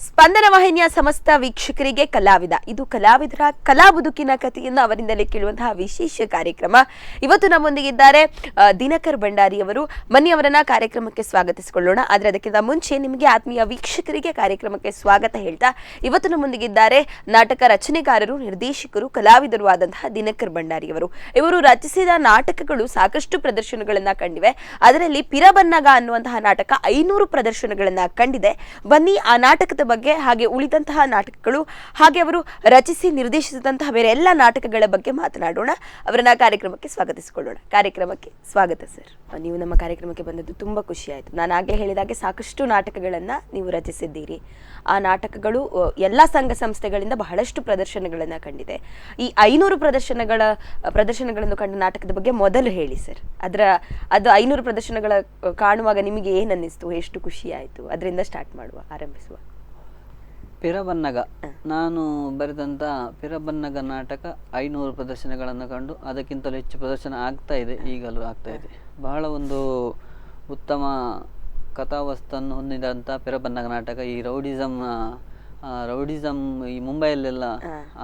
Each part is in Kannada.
ಸ್ಪಂದನ ವಾಹಿನಿಯ ಸಮಸ್ತ ವೀಕ್ಷಕರಿಗೆ ಕಲಾವಿದ ಇದು ಕಲಾವಿದರ ಕಲಾ ಬದುಕಿನ ಕಥೆಯನ್ನು ಅವರಿಂದಲೇ ಕೇಳುವಂತಹ ವಿಶೇಷ ಕಾರ್ಯಕ್ರಮ. ಇವತ್ತು ನಮ್ಮೊಂದಿಗಿದ್ದಾರೆ ದಿನಕರ್ ಭಂಡಾರಿ ಅವರು. ಬನ್ನಿ ಅವರನ್ನ ಕಾರ್ಯಕ್ರಮಕ್ಕೆ ಸ್ವಾಗತಿಸಿಕೊಳ್ಳೋಣ. ಆದರೆ ಅದಕ್ಕಿಂತ ಮುಂಚೆ ನಿಮಗೆ ಆತ್ಮೀಯ ವೀಕ್ಷಕರಿಗೆ ಕಾರ್ಯಕ್ರಮಕ್ಕೆ ಸ್ವಾಗತ ಹೇಳ್ತಾ ಇವತ್ತು ನಮ್ಮೊಂದಿಗಿದ್ದಾರೆ ನಾಟಕ ರಚನೆಕಾರರು, ನಿರ್ದೇಶಕರು, ಕಲಾವಿದರು ಆದಂತಹ ದಿನಕರ್ ಭಂಡಾರಿ ಅವರು. ಇವರು ರಚಿಸಿದ ನಾಟಕಗಳು ಸಾಕಷ್ಟು ಪ್ರದರ್ಶನಗಳನ್ನ ಕಂಡಿವೆ. ಅದರಲ್ಲಿ ಪಿರಬನ್ನಗ ಅನ್ನುವಂತಹ ನಾಟಕ 500 ಪ್ರದರ್ಶನಗಳನ್ನ ಕಂಡಿದೆ. ಬನ್ನಿ ಆ ನಾಟಕದ ಬಗ್ಗೆ ಹಾಗೆ ಉಳಿದಂತಹ ನಾಟಕಗಳು ಹಾಗೆ ಅವರು ರಚಿಸಿ ನಿರ್ದೇಶಿಸಿದಂತಹ ಬೇರೆ ಎಲ್ಲ ನಾಟಕಗಳ ಬಗ್ಗೆ ಮಾತನಾಡೋಣ. ಅವರನ್ನ ಕಾರ್ಯಕ್ರಮಕ್ಕೆ ಸ್ವಾಗತಿಸಿಕೊಳ್ಳೋಣ. ಕಾರ್ಯಕ್ರಮಕ್ಕೆ ಸ್ವಾಗತ ಸರ್. ನೀವು ನಮ್ಮ ಕಾರ್ಯಕ್ರಮಕ್ಕೆ ಬಂದದ್ದು ತುಂಬಾ ಖುಷಿ ಆಯಿತು. ನಾನು ಆಗಲೇ ಹೇಳಿದಾಗೆ ಸಾಕಷ್ಟು ನಾಟಕಗಳನ್ನ ನೀವು ರಚಿಸಿದ್ದೀರಿ. ಆ ನಾಟಕಗಳು ಎಲ್ಲ ಸಂಘ ಸಂಸ್ಥೆಗಳಿಂದ ಬಹಳಷ್ಟು ಪ್ರದರ್ಶನಗಳನ್ನ ಕಂಡಿದೆ. ಈ 500 ಪ್ರದರ್ಶನಗಳನ್ನು ಕಂಡ ನಾಟಕದ ಬಗ್ಗೆ ಮೊದಲು ಹೇಳಿ ಸರ್. ಅದು 500 ಪ್ರದರ್ಶನಗಳ ಕಾಣುವಾಗ ನಿಮಗೆ ಏನ್ ಅನ್ನಿಸ್ತು, ಎಷ್ಟು ಖುಷಿ ಆಯಿತು? ಅದರಿಂದ ಸ್ಟಾರ್ಟ್ ಆರಂಭಿಸುವ. ಪಿರಬನ್ನಗ ನಾನು ಬರೆದಂಥ ಪಿರಬನ್ನಗ ನಾಟಕ 500 ಪ್ರದರ್ಶನಗಳನ್ನು ಕಂಡು ಅದಕ್ಕಿಂತಲೂ ಹೆಚ್ಚು ಪ್ರದರ್ಶನ ಆಗ್ತಾ ಇದೆ, ಈಗಲೂ ಆಗ್ತಾ ಇದೆ. ಬಹಳ ಒಂದು ಉತ್ತಮ ಕಥಾವಸ್ತನ್ನು ಹೊಂದಿದಂಥ ಪಿರಬನ್ನಗ ನಾಟಕ. ಈ ರೌಡಿಸಮ್ ಈ ಮುಂಬೈಯಲ್ಲೆಲ್ಲ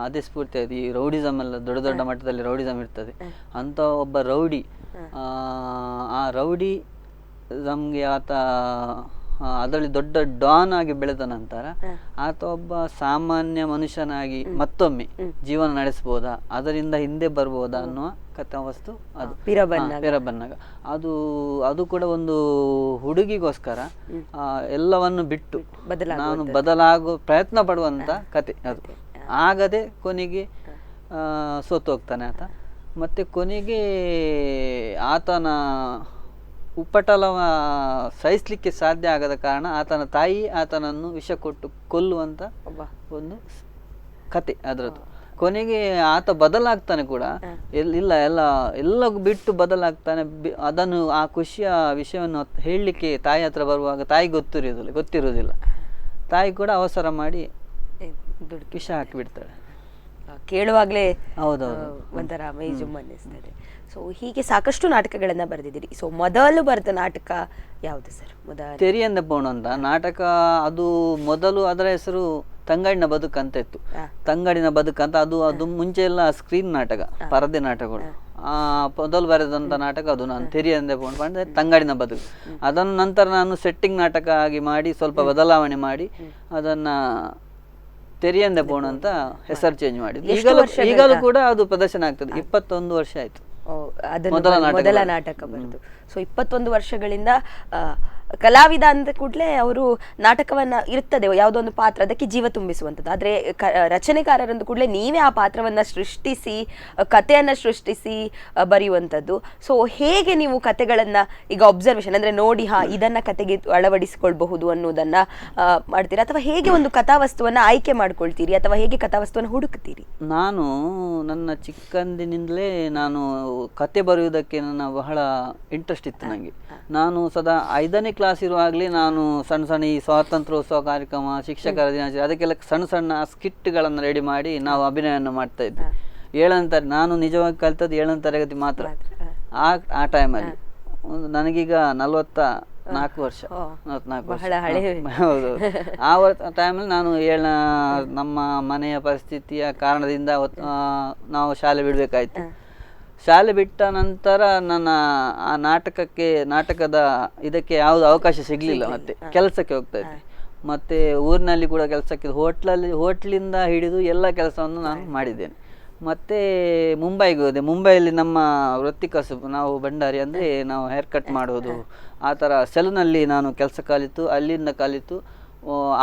ಅದೇ ಸ್ಫೂರ್ತಿ ಆಯ್ತು. ಈ ರೌಡಿಸಮ್ ಎಲ್ಲ ದೊಡ್ಡ ದೊಡ್ಡ ಮಟ್ಟದಲ್ಲಿ ರೌಡಿಸಮ್ ಇರ್ತದೆ. ಅಂತ ಒಬ್ಬ ರೌಡಿ, ಆ ರೌಡಿಸಮ್ಗೆ ಆತ ಅದರಲ್ಲಿ ದೊಡ್ಡ ಡಾನ್ ಆಗಿ ಬೆಳೆದ ನಂತರ ಆತ ಒಬ್ಬ ಸಾಮಾನ್ಯ ಮನುಷ್ಯನಾಗಿ ಮತ್ತೊಮ್ಮೆ ಜೀವನ ನಡೆಸಬಹುದಾ, ಅದರಿಂದ ಹಿಂದೆ ಬರ್ಬೋದಾ ಅನ್ನುವ ಕಥಾವಸ್ತು ಅದು ಪಿರಬನ್ನಗ. ಅದು ಕೂಡ ಒಂದು ಹುಡುಗಿಗೋಸ್ಕರ ಎಲ್ಲವನ್ನು ಬಿಟ್ಟು ನಾನು ಬದಲಾಗೋ ಪ್ರಯತ್ನ ಪಡುವಂತ ಕತೆ. ಅದು ಆಗದೆ ಕೊನೆಗೆ ಸೋತು ಹೋಗ್ತಾನೆ ಆತ. ಮತ್ತೆ ಕೊನೆಗೆ ಆತನ ಉಪಟಳವ ಸಹಿಸ್ಲಿಕ್ಕೆ ಸಾಧ್ಯ ಆಗದ ಕಾರಣ ಆತನ ತಾಯಿ ಆತನನ್ನು ವಿಷ ಕೊಟ್ಟು ಕೊಲ್ಲುವಂತ ಒಂದು ಕತೆ ಅದರದ್ದು. ಕೊನೆಗೆ ಆತ ಬದಲಾಗ್ತಾನೆ ಕೂಡ, ಎಲ್ಲ ಬಿಟ್ಟು ಬದಲಾಗ್ತಾನೆ. ಅದನ್ನು ಆ ಖುಷಿಯ ವಿಷಯವನ್ನು ಹೇಳಲಿಕ್ಕೆ ತಾಯಿ ಹತ್ರ ಬರುವಾಗ ತಾಯಿ ಗೊತ್ತಿರುವುದಿಲ್ಲ. ತಾಯಿ ಕೂಡ ಅವಸರ ಮಾಡಿ ವಿಷ ಹಾಕಿಬಿಡ್ತಾಳೆ. ಕೇಳುವಾಗ್ಲೇ ಹೌದೌದು ಒಂಥರ ಮೈ ಜುಮ್ ಅನ್ನಿಸ್ತದೆ. ಸೊ ಹೀಗೆ ಸಾಕಷ್ಟು ನಾಟಕಗಳನ್ನ ಬರೆದಿದ್ದೀರಿ. ಸೊ ಮೊದಲು ಬರೆದ ನಾಟಕ ಯಾವುದು ಸರ್? ತೆರಿಯಂದ ಪೋಣು ಅಂತ ನಾಟಕ. ಅದು ಮೊದಲು ಅದರ ಹೆಸರು ತಂಗಾಡಿನ ಬದುಕು ಅಂತ ಇತ್ತು. ತಂಗಾಡಿನ ಬದುಕು ಅಂತ. ಅದು ಮುಂಚೆ ಎಲ್ಲ ಸ್ಕ್ರೀನ್ ನಾಟಕ, ಪರದೆ ನಾಟಕಗಳು. ಮೊದಲು ಬರೆದಂತ ನಾಟಕ ಅದು. ನಾನು ತೆರಿಯಂದೆ ಪೋಣು ಅಂದ್ರೆ ತಂಗಾಡಿನ ಬದುಕು. ಅದನ್ನು ನಂತರ ನಾನು ಸೆಟ್ಟಿಂಗ್ ನಾಟಕ ಆಗಿ ಮಾಡಿ ಸ್ವಲ್ಪ ಬದಲಾವಣೆ ಮಾಡಿ ಅದನ್ನ ತೆರಿಯಂದೆ ಪೋಣು ಅಂತ ಹೆಸರು ಚೇಂಜ್ ಮಾಡಿದ್ದು. ಈಗಲೂ ಕೂಡ ಅದು ಪ್ರದರ್ಶನ ಆಗ್ತದೆ. 21 ವರ್ಷ ಆಯ್ತು ಮೊದಲ ನಾಟಕ ಬರೆದು. ಸೊ 21 ವರ್ಷಗಳಿಂದ ಕಲಾವಿದ ಅಂದ ಕೂಡಲೇ ಅವರು ನಾಟಕವನ್ನ ಇರ್ತದೆ, ಯಾವುದೋ ಒಂದು ಪಾತ್ರ, ಅದಕ್ಕೆ ಜೀವ ತುಂಬಿಸುವಂಥದ್ದು. ಆದ್ರೆ ರಚನೆಕಾರರಂದು ಕೂಡಲೇ ನೀವೇ ಆ ಪಾತ್ರವನ್ನ ಸೃಷ್ಟಿಸಿ ಕಥೆಯನ್ನ ಸೃಷ್ಟಿಸಿ ಬರೆಯುವಂಥದ್ದು. ಸೊ ಹೇಗೆ ನೀವು ಕಥೆಗಳನ್ನ ಈಗ ಅಬ್ಸರ್ವೇಷನ್ ಅಂದ್ರೆ ನೋಡಿ ಇದನ್ನ ಕತೆಗೆ ಅಳವಡಿಸಿಕೊಳ್ಬಹುದು ಅನ್ನೋದನ್ನ ಮಾಡ್ತೀರಾ, ಅಥವಾ ಹೇಗೆ ಒಂದು ಕಥಾವಸ್ತುವನ್ನ ಆಯ್ಕೆ ಮಾಡ್ಕೊಳ್ತೀರಿ, ಅಥವಾ ಹೇಗೆ ಕಥಾವಸ್ತುವನ್ನ ಹುಡುಕ್ತೀರಿ? ನಾನು ನನ್ನ ಚಿಕ್ಕಂದಿನಿಂದಲೇ ನಾನು ಕತೆ ಬರೆಯುವುದಕ್ಕೆ ನನ್ನ ಬಹಳ ಇಂಟ್ರೆಸ್ಟ್ ಇತ್ತು ನನಗೆ. ನಾನು ಸದಾ 5ನೇ ಕ್ಲಾಸ್ ಇರುವಾಗಲೇ ನಾನು ಸಣ್ಣ ಈ ಸ್ವಾತಂತ್ರ್ಯೋತ್ಸವ ಕಾರ್ಯಕ್ರಮ, ಶಿಕ್ಷಕರ ದಿನಾಚರಣೆ, ಅದಕ್ಕೆಲ್ಲ ಸಣ್ಣ ಸ್ಕಿಟ್ಗಳನ್ನು ರೆಡಿ ಮಾಡಿ ನಾವು ಅಭಿನಯವನ್ನು ಮಾಡ್ತಾ ಇದ್ವಿ. 7ನೇ ನಾನು ನಿಜವಾಗಿ ಕಲಿತದ್ದು 7ನೇ ತರಗತಿ ಮಾತ್ರ. ಆ ಟೈಮಲ್ಲಿ ನನಗೀಗ 44 ವರ್ಷ. ಹೌದು. ಆ ಟೈಮಲ್ಲಿ ನಾನು ನಮ್ಮ ಮನೆಯ ಪರಿಸ್ಥಿತಿಯ ಕಾರಣದಿಂದ ನಾವು ಶಾಲೆ ಬಿಡಬೇಕಾಯ್ತು. ಶಾಲೆ ಬಿಟ್ಟ ನಂತರ ನನ್ನ ಆ ನಾಟಕದ ಇದಕ್ಕೆ ಯಾವುದು ಅವಕಾಶ ಸಿಗ್ಲಿಲ್ಲ. ಮತ್ತೆ ಕೆಲಸಕ್ಕೆ ಹೋಗ್ತಾ ಇದ್ದೆ. ಮತ್ತೆ ಊರಿನಲ್ಲಿ ಕೂಡ ಕೆಲಸಕ್ಕೆ, ಹೋಟ್ಲಿಂದ ಹಿಡಿದು ಎಲ್ಲ ಕೆಲಸವನ್ನು ನಾನು ಮಾಡಿದ್ದೇನೆ. ಮತ್ತೆ ಮುಂಬೈಗೆ ಹೋದೆ. ಮುಂಬೈಯಲ್ಲಿ ನಮ್ಮ ವೃತ್ತಿ ಕಸುಬು, ನಾವು ಭಂಡಾರಿ ಅಂದರೆ ನಾವು ಹೇರ್ ಕಟ್ ಮಾಡೋದು, ಆ ಥರ ಸೆಲೂನಲ್ಲಿ ನಾನು ಕೆಲಸ ಅಲ್ಲಿಂದ ಕಲಿತು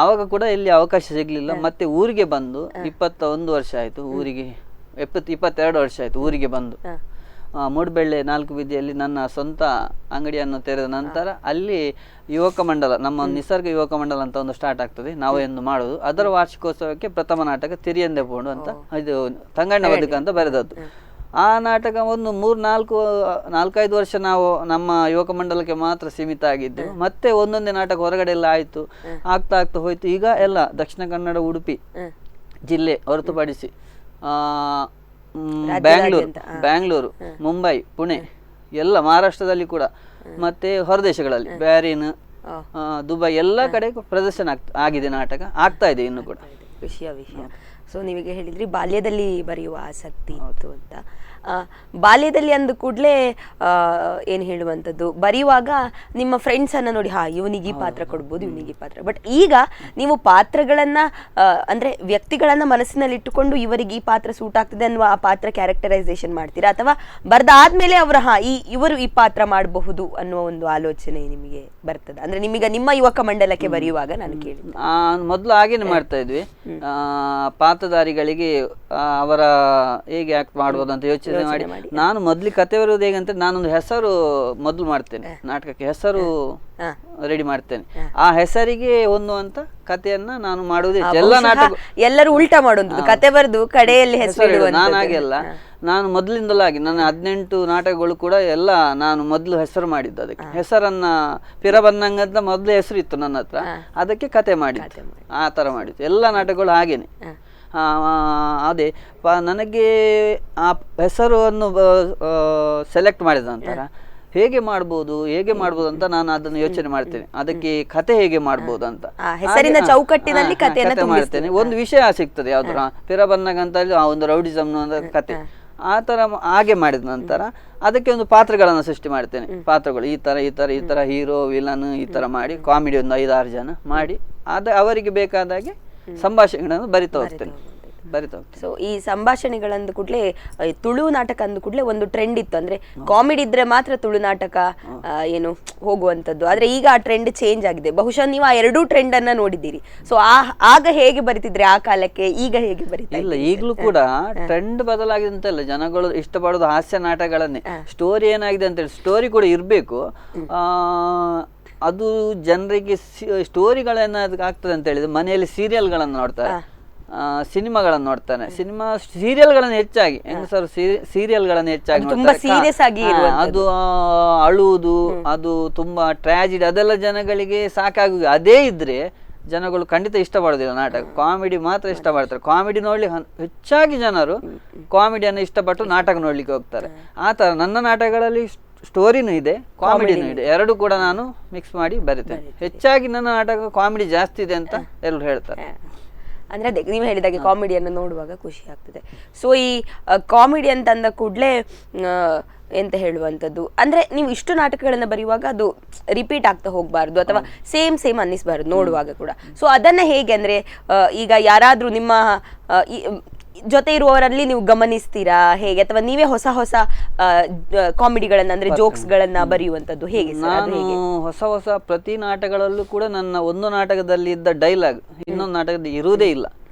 ಆವಾಗ ಕೂಡ ಎಲ್ಲಿ ಅವಕಾಶ ಸಿಗಲಿಲ್ಲ. ಮತ್ತೆ ಊರಿಗೆ ಬಂದು 21 ವರ್ಷ ಆಯಿತು. ಊರಿಗೆ 22 ವರ್ಷ ಆಯಿತು ಊರಿಗೆ ಬಂದು. ಮೂಡಬೆಳ್ಳೆ 4 ಬೀದಿಯಲ್ಲಿ ನನ್ನ ಸ್ವಂತ ಅಂಗಡಿಯನ್ನು ತೆರೆದ ನಂತರ ಅಲ್ಲಿ ಯುವಕ ಮಂಡಲ, ನಮ್ಮ ನಿಸರ್ಗ ಯುವಕ ಮಂಡಲ ಅಂತ ಒಂದು ಸ್ಟಾರ್ಟ್ ಆಗ್ತದೆ, ನಾವು ಎಂದು ಮಾಡೋದು. ಅದರ ವಾರ್ಷಿಕೋತ್ಸವಕ್ಕೆ ಪ್ರಥಮ ನಾಟಕ ತಿರಿಯಂದೆ ಪೋಂಡು ಅಂತ, ಇದು ತಂಗಣ್ಣ ಬದುಕು ಅಂತ ಬರೆದದ್ದು. ಆ ನಾಟಕ ಒಂದು 4-5 ವರ್ಷ ನಾವು ನಮ್ಮ ಯುವಕ ಮಂಡಲಕ್ಕೆ ಮಾತ್ರ ಸೀಮಿತ ಆಗಿದ್ದು. ಮತ್ತೆ ಒಂದೊಂದೇ ನಾಟಕ ಹೊರಗಡೆ ಎಲ್ಲ ಆಯಿತು, ಆಗ್ತಾ ಹೋಯ್ತು. ಈಗ ಎಲ್ಲ ದಕ್ಷಿಣ ಕನ್ನಡ, ಉಡುಪಿ ಜಿಲ್ಲೆ ಹೊರತುಪಡಿಸಿ ಬ್ಯಾಂಗ್ಳೂರು, ಮುಂಬೈ, ಪುಣೆ ಎಲ್ಲ ಮಹಾರಾಷ್ಟ್ರದಲ್ಲಿ ಕೂಡ, ಮತ್ತೆ ಹೊರದೇಶಗಳಲ್ಲಿ ಬ್ಯಾರಿನ್, ದುಬೈ ಎಲ್ಲ ಕಡೆ ಪ್ರದರ್ಶನ ಆಗಿದೆ, ನಾಟಕ ಆಗ್ತಾ ಇದೆ ಇನ್ನು ಕೂಡ. ವಿಷಯ ಸೊ ನೀವೀಗ ಹೇಳಿದ್ರಿ ಬಾಲ್ಯದಲ್ಲಿ ಬರೆಯುವ ಆಸಕ್ತಿ ಇತ್ತು ಅಂತ. ಬಾಲ್ಯದಲ್ಲಿ ಅಂದ ಕೂಡಲೇ ಏನು ಹೇಳುವಂಥದ್ದು, ಬರೆಯುವಾಗ ನಿಮ್ಮ ಫ್ರೆಂಡ್ಸ್ ಅನ್ನ ನೋಡಿ ಇವನಿಗೆ ಈ ಪಾತ್ರ ಕೊಡ್ಬೋದು, ಇವನಿಗೆ ಈ ಪಾತ್ರ. ಬಟ್ ಈಗ ನೀವು ಪಾತ್ರಗಳನ್ನ ಅಂದ್ರೆ ವ್ಯಕ್ತಿಗಳನ್ನ ಮನಸ್ಸಿನಲ್ಲಿ ಇಟ್ಟುಕೊಂಡು ಇವರಿಗೆ ಈ ಪಾತ್ರ ಸೂಟ್ ಆಗ್ತದೆ ಅನ್ನುವ ಆ ಪಾತ್ರ ಕ್ಯಾರೆಕ್ಟರೈಸೇಷನ್ ಮಾಡ್ತೀರಾ, ಅಥವಾ ಬರ್ದಾದ್ಮೇಲೆ ಅವರು ಇವರು ಈ ಪಾತ್ರ ಮಾಡಬಹುದು ಅನ್ನುವ ಒಂದು ಆಲೋಚನೆ ನಿಮಗೆ ಬರ್ತದೆ? ಅಂದ್ರೆ ನಿಮಗೆ ನಿಮ್ಮ ಯುವಕ ಮಂಡಲಕ್ಕೆ ಬರೆಯುವಾಗ ನಾನು ಕೇಳಿದ್ದೆ. ಮೊದಲು ಹಾಗೇನೆ ಮಾಡ್ತಾ ಇದ್ವಿ, ಪಾತ್ರಧಾರಿಗಳಿಗೆ ಅವರ ಹೇಗೆ ಆಕ್ಟ್ ಮಾಡ್ಬೋದು ಅಂತ ಯೋಚನೆ ಮಾಡಿ. ನಾನು ಮೊದ್ಲು ಕತೆ ಬರುವುದು ಹೇಗಂತ ನಾನೊಂದು ಹೆಸರು ಮೊದಲು ಮಾಡ್ತೇನೆ, ನಾಟಕಕ್ಕೆ ಹೆಸರು ರೆಡಿ ಮಾಡ್ತೇನೆ. ಆ ಹೆಸರಿಗೆ ಹೊಂದುವಂತ ಕಥೆಯನ್ನ ನಾನು ಮಾಡುವುದೇ. ಎಲ್ಲ ನಾಟಕ ಎಲ್ಲರೂ ಉಲ್ಟಾ ಮಾಡೋದು, ಕತೆ ಬರೆದು ಕಡೆಯಲ್ಲಿ ಹೆಸರು. ನಾನಾಗೆ ಅಲ್ಲ, ನಾನು ಮೊದಲಿಂದಲಾಗಿ ನನ್ನ 18 ನಾಟಕಗಳು ಕೂಡ ಎಲ್ಲ ನಾನು ಮೊದಲು ಹೆಸರು ಮಾಡಿದ್ದು. ಅದಕ್ಕೆ ಹೆಸರನ್ನ ಪಿರಬನ್ನಂಗ ಅಂತ ಮೊದಲು ಹೆಸರು ಇತ್ತು ನನ್ನ ಹತ್ರ, ಅದಕ್ಕೆ ಕತೆ ಮಾಡಿದ್ದು. ಆ ತರ ಮಾಡಿದ್ದು ಎಲ್ಲ ನಾಟಕಗಳು ಹಾಗೇನೆ. ಅದೇ ನನಗೆ ಆ ಹೆಸರನ್ನು ಸೆಲೆಕ್ಟ್ ಮಾಡಿದ ನಂತರ ಹೇಗೆ ಮಾಡ್ಬೋದು ಅಂತ ನಾನು ಅದನ್ನು ಯೋಚನೆ ಮಾಡ್ತೇನೆ. ಅದಕ್ಕೆ ಕತೆ ಹೇಗೆ ಮಾಡ್ಬೋದು ಅಂತ ಹೆಸರಿನ ಚೌಕಟ್ಟಿನಲ್ಲಿ ಕತೆ ಮಾಡ್ತೇನೆ. ಒಂದು ವಿಷಯ ಸಿಗ್ತದೆ, ಯಾವ್ದು ಪಿರಬನ್ನಗ ಅಂತ ಒಂದು ರೌಡಿಸಮ್ ಕತೆ. ಆ ತರ ಹಾಗೆ ಮಾಡಿದ ನಂತರ ಅದಕ್ಕೆ ಒಂದು ಪಾತ್ರಗಳನ್ನು ಸೃಷ್ಟಿ ಮಾಡ್ತೇನೆ. ಪಾತ್ರಗಳು ಈ ತರ ಹೀರೋ ವಿಲನ್ ಈ ತರ ಮಾಡಿ, ಕಾಮಿಡಿ ಒಂದು 5-6 ಜನ ಮಾಡಿ ಅವರಿಗೆ ಬೇಕಾದಾಗೆ ಸಂಭಾಷಣೆಗಳನ್ನು ಬರಿತಾ ಹೋಗ್ತೇನೆ. ಸೊ ಈ ಸಂಭಾಷಣೆಗಳಂದ ಕೂಡಲೇ ತುಳು ನಾಟಕ ಅಂದ ಕೂಡಲೇ ಒಂದು ಟ್ರೆಂಡ್ ಇತ್ತು, ಅಂದ್ರೆ ಕಾಮಿಡಿ ಇದ್ರೆ ಮಾತ್ರ ತುಳು ನಾಟಕ ಏನು ಹೋಗುವಂತದ್ದು. ಆದ್ರೆ ಈಗ ಆ ಟ್ರೆಂಡ್ ಚೇಂಜ್ ಆಗಿದೆ. ಬಹುಶಃ ನೀವು ಆ ಎರಡೂ ಟ್ರೆಂಡ್ ಅನ್ನ ನೋಡಿದ್ದೀರಿ. ಸೊ ಆಗ ಹೇಗೆ ಬರಿತಿದ್ರೆ ಆ ಕಾಲಕ್ಕೆ, ಈಗ ಹೇಗೆ ಬರೀತಾ? ಇಲ್ಲ, ಈಗಲೂ ಕೂಡ ಟ್ರೆಂಡ್ ಬದಲಾಗಿದೆ ಅಂತ ಇಲ್ಲ. ಜನಗಳು ಇಷ್ಟಪಡೋದು ಹಾಸ್ಯ ನಾಟಕಗಳನ್ನೇ. ಸ್ಟೋರಿ ಏನಾಗಿದೆ ಅಂತ ಹೇಳಿ, ಸ್ಟೋರಿ ಕೂಡ ಇರ್ಬೇಕು. ಅದು ಜನರಿಗೆ ಸ್ಟೋರಿಗಳೇನ ಆಗ್ತದೆ ಅಂತ ಹೇಳಿದ್ರೆ ಮನೆಯಲ್ಲಿ ಸೀರಿಯಲ್ಗಳನ್ನು ನೋಡ್ತಾರೆ, ಸಿನಿಮಾಗಳನ್ನು ನೋಡ್ತಾನೆ. ಸೀರಿಯಲ್ಗಳನ್ನು ಹೆಚ್ಚಾಗಿ ಹೆಂಗಸರು ಸೀರಿಯಲ್ಗಳನ್ನು ಹೆಚ್ಚಾಗಿ ಅದು ಅಳುವುದು, ಅದು ತುಂಬಾ ಟ್ರಾಜಿಡಿ, ಅದೆಲ್ಲ ಜನಗಳಿಗೆ ಸಾಕಾಗಿ. ಅದೇ ಇದ್ರೆ ಜನಗಳು ಖಂಡಿತ ಇಷ್ಟಪಡೋದಿಲ್ಲ ನಾಟಕ. ಕಾಮಿಡಿ ಮಾತ್ರ ಇಷ್ಟಪಡ್ತಾರೆ. ಕಾಮಿಡಿ ನೋಡ್ಲಿಕ್ಕೆ ಹೆಚ್ಚಾಗಿ ಜನರು ಕಾಮಿಡಿಯನ್ನು ಇಷ್ಟಪಟ್ಟು ನಾಟಕ ನೋಡ್ಲಿಕ್ಕೆ ಹೋಗ್ತಾರೆ. ಆ ತರ ನನ್ನ ನಾಟಕಗಳಲ್ಲಿ ಸ್ಟೋರಿನೂ ಇದೆ, ಕಾಮಿಡಿನೂ ಇದೆ, ಎರಡು ಕೂಡ ನಾನು ಮಿಕ್ಸ್ ಮಾಡಿ ಬರಿತೇನೆ. ಹೆಚ್ಚಾಗಿ ನನ್ನ ನಾಟಕ ಕಾಮಿಡಿ ಜಾಸ್ತಿ ಇದೆ ಅಂತ ಎಲ್ಲರೂ ಹೇಳ್ತಾರೆ. ಅಂದ್ರೆ ನೀವು ಹೇಳಿದಾಗೆ ಕಾಮಿಡಿಯನ್ನು ನೋಡುವಾಗ ಖುಷಿ ಆಗ್ತದೆ. ಸೊ ಈ ಕಾಮಿಡಿ ಅಂತ ಅಂದ ಕೂಡಲೇ ಎಂತ ಹೇಳುವಂಥದ್ದು ಅಂದ್ರೆ, ನೀವು ಇಷ್ಟು ನಾಟಕಗಳನ್ನ ಬರೆಯುವಾಗ ಅದು ರಿಪೀಟ್ ಆಗ್ತಾ ಹೋಗ್ಬಾರ್ದು ಅಥವಾ ಸೇಮ್ ಅನ್ನಿಸ್ಬಾರ್ದು ನೋಡುವಾಗ ಕೂಡ. ಸೊ ಅದನ್ನ ಹೇಗೆ ಅಂದ್ರೆ, ಈಗ ಯಾರಾದ್ರೂ ನಿಮ್ಮ ಜೊತೆ ಇರುವವರಲ್ಲಿ ನೀವು ಗಮನಿಸ್ತೀರಾ ಹೇಗೆ, ಅಥವಾ ನೀವೇ ಹೊಸ ಕಾಮಿಡಿಗಳನ್ನ ಅಂದ್ರೆ ಜೋಕ್ಸ್ ಗಳನ್ನ ಬರೆಯುವಂತದ್ದು ಹೇಗೆ? ನಾನು ಹೊಸ ಪ್ರತಿ ನಾಟಕಗಳಲ್ಲೂ ಕೂಡ ನನ್ನ ಒಂದು ನಾಟಕದಲ್ಲಿ ಇದ್ದ ಡೈಲಾಗ್ ಇನ್ನೊಂದು ನಾಟಕದಲ್ಲಿ ಇರುವುದೇ ಇಲ್ಲ,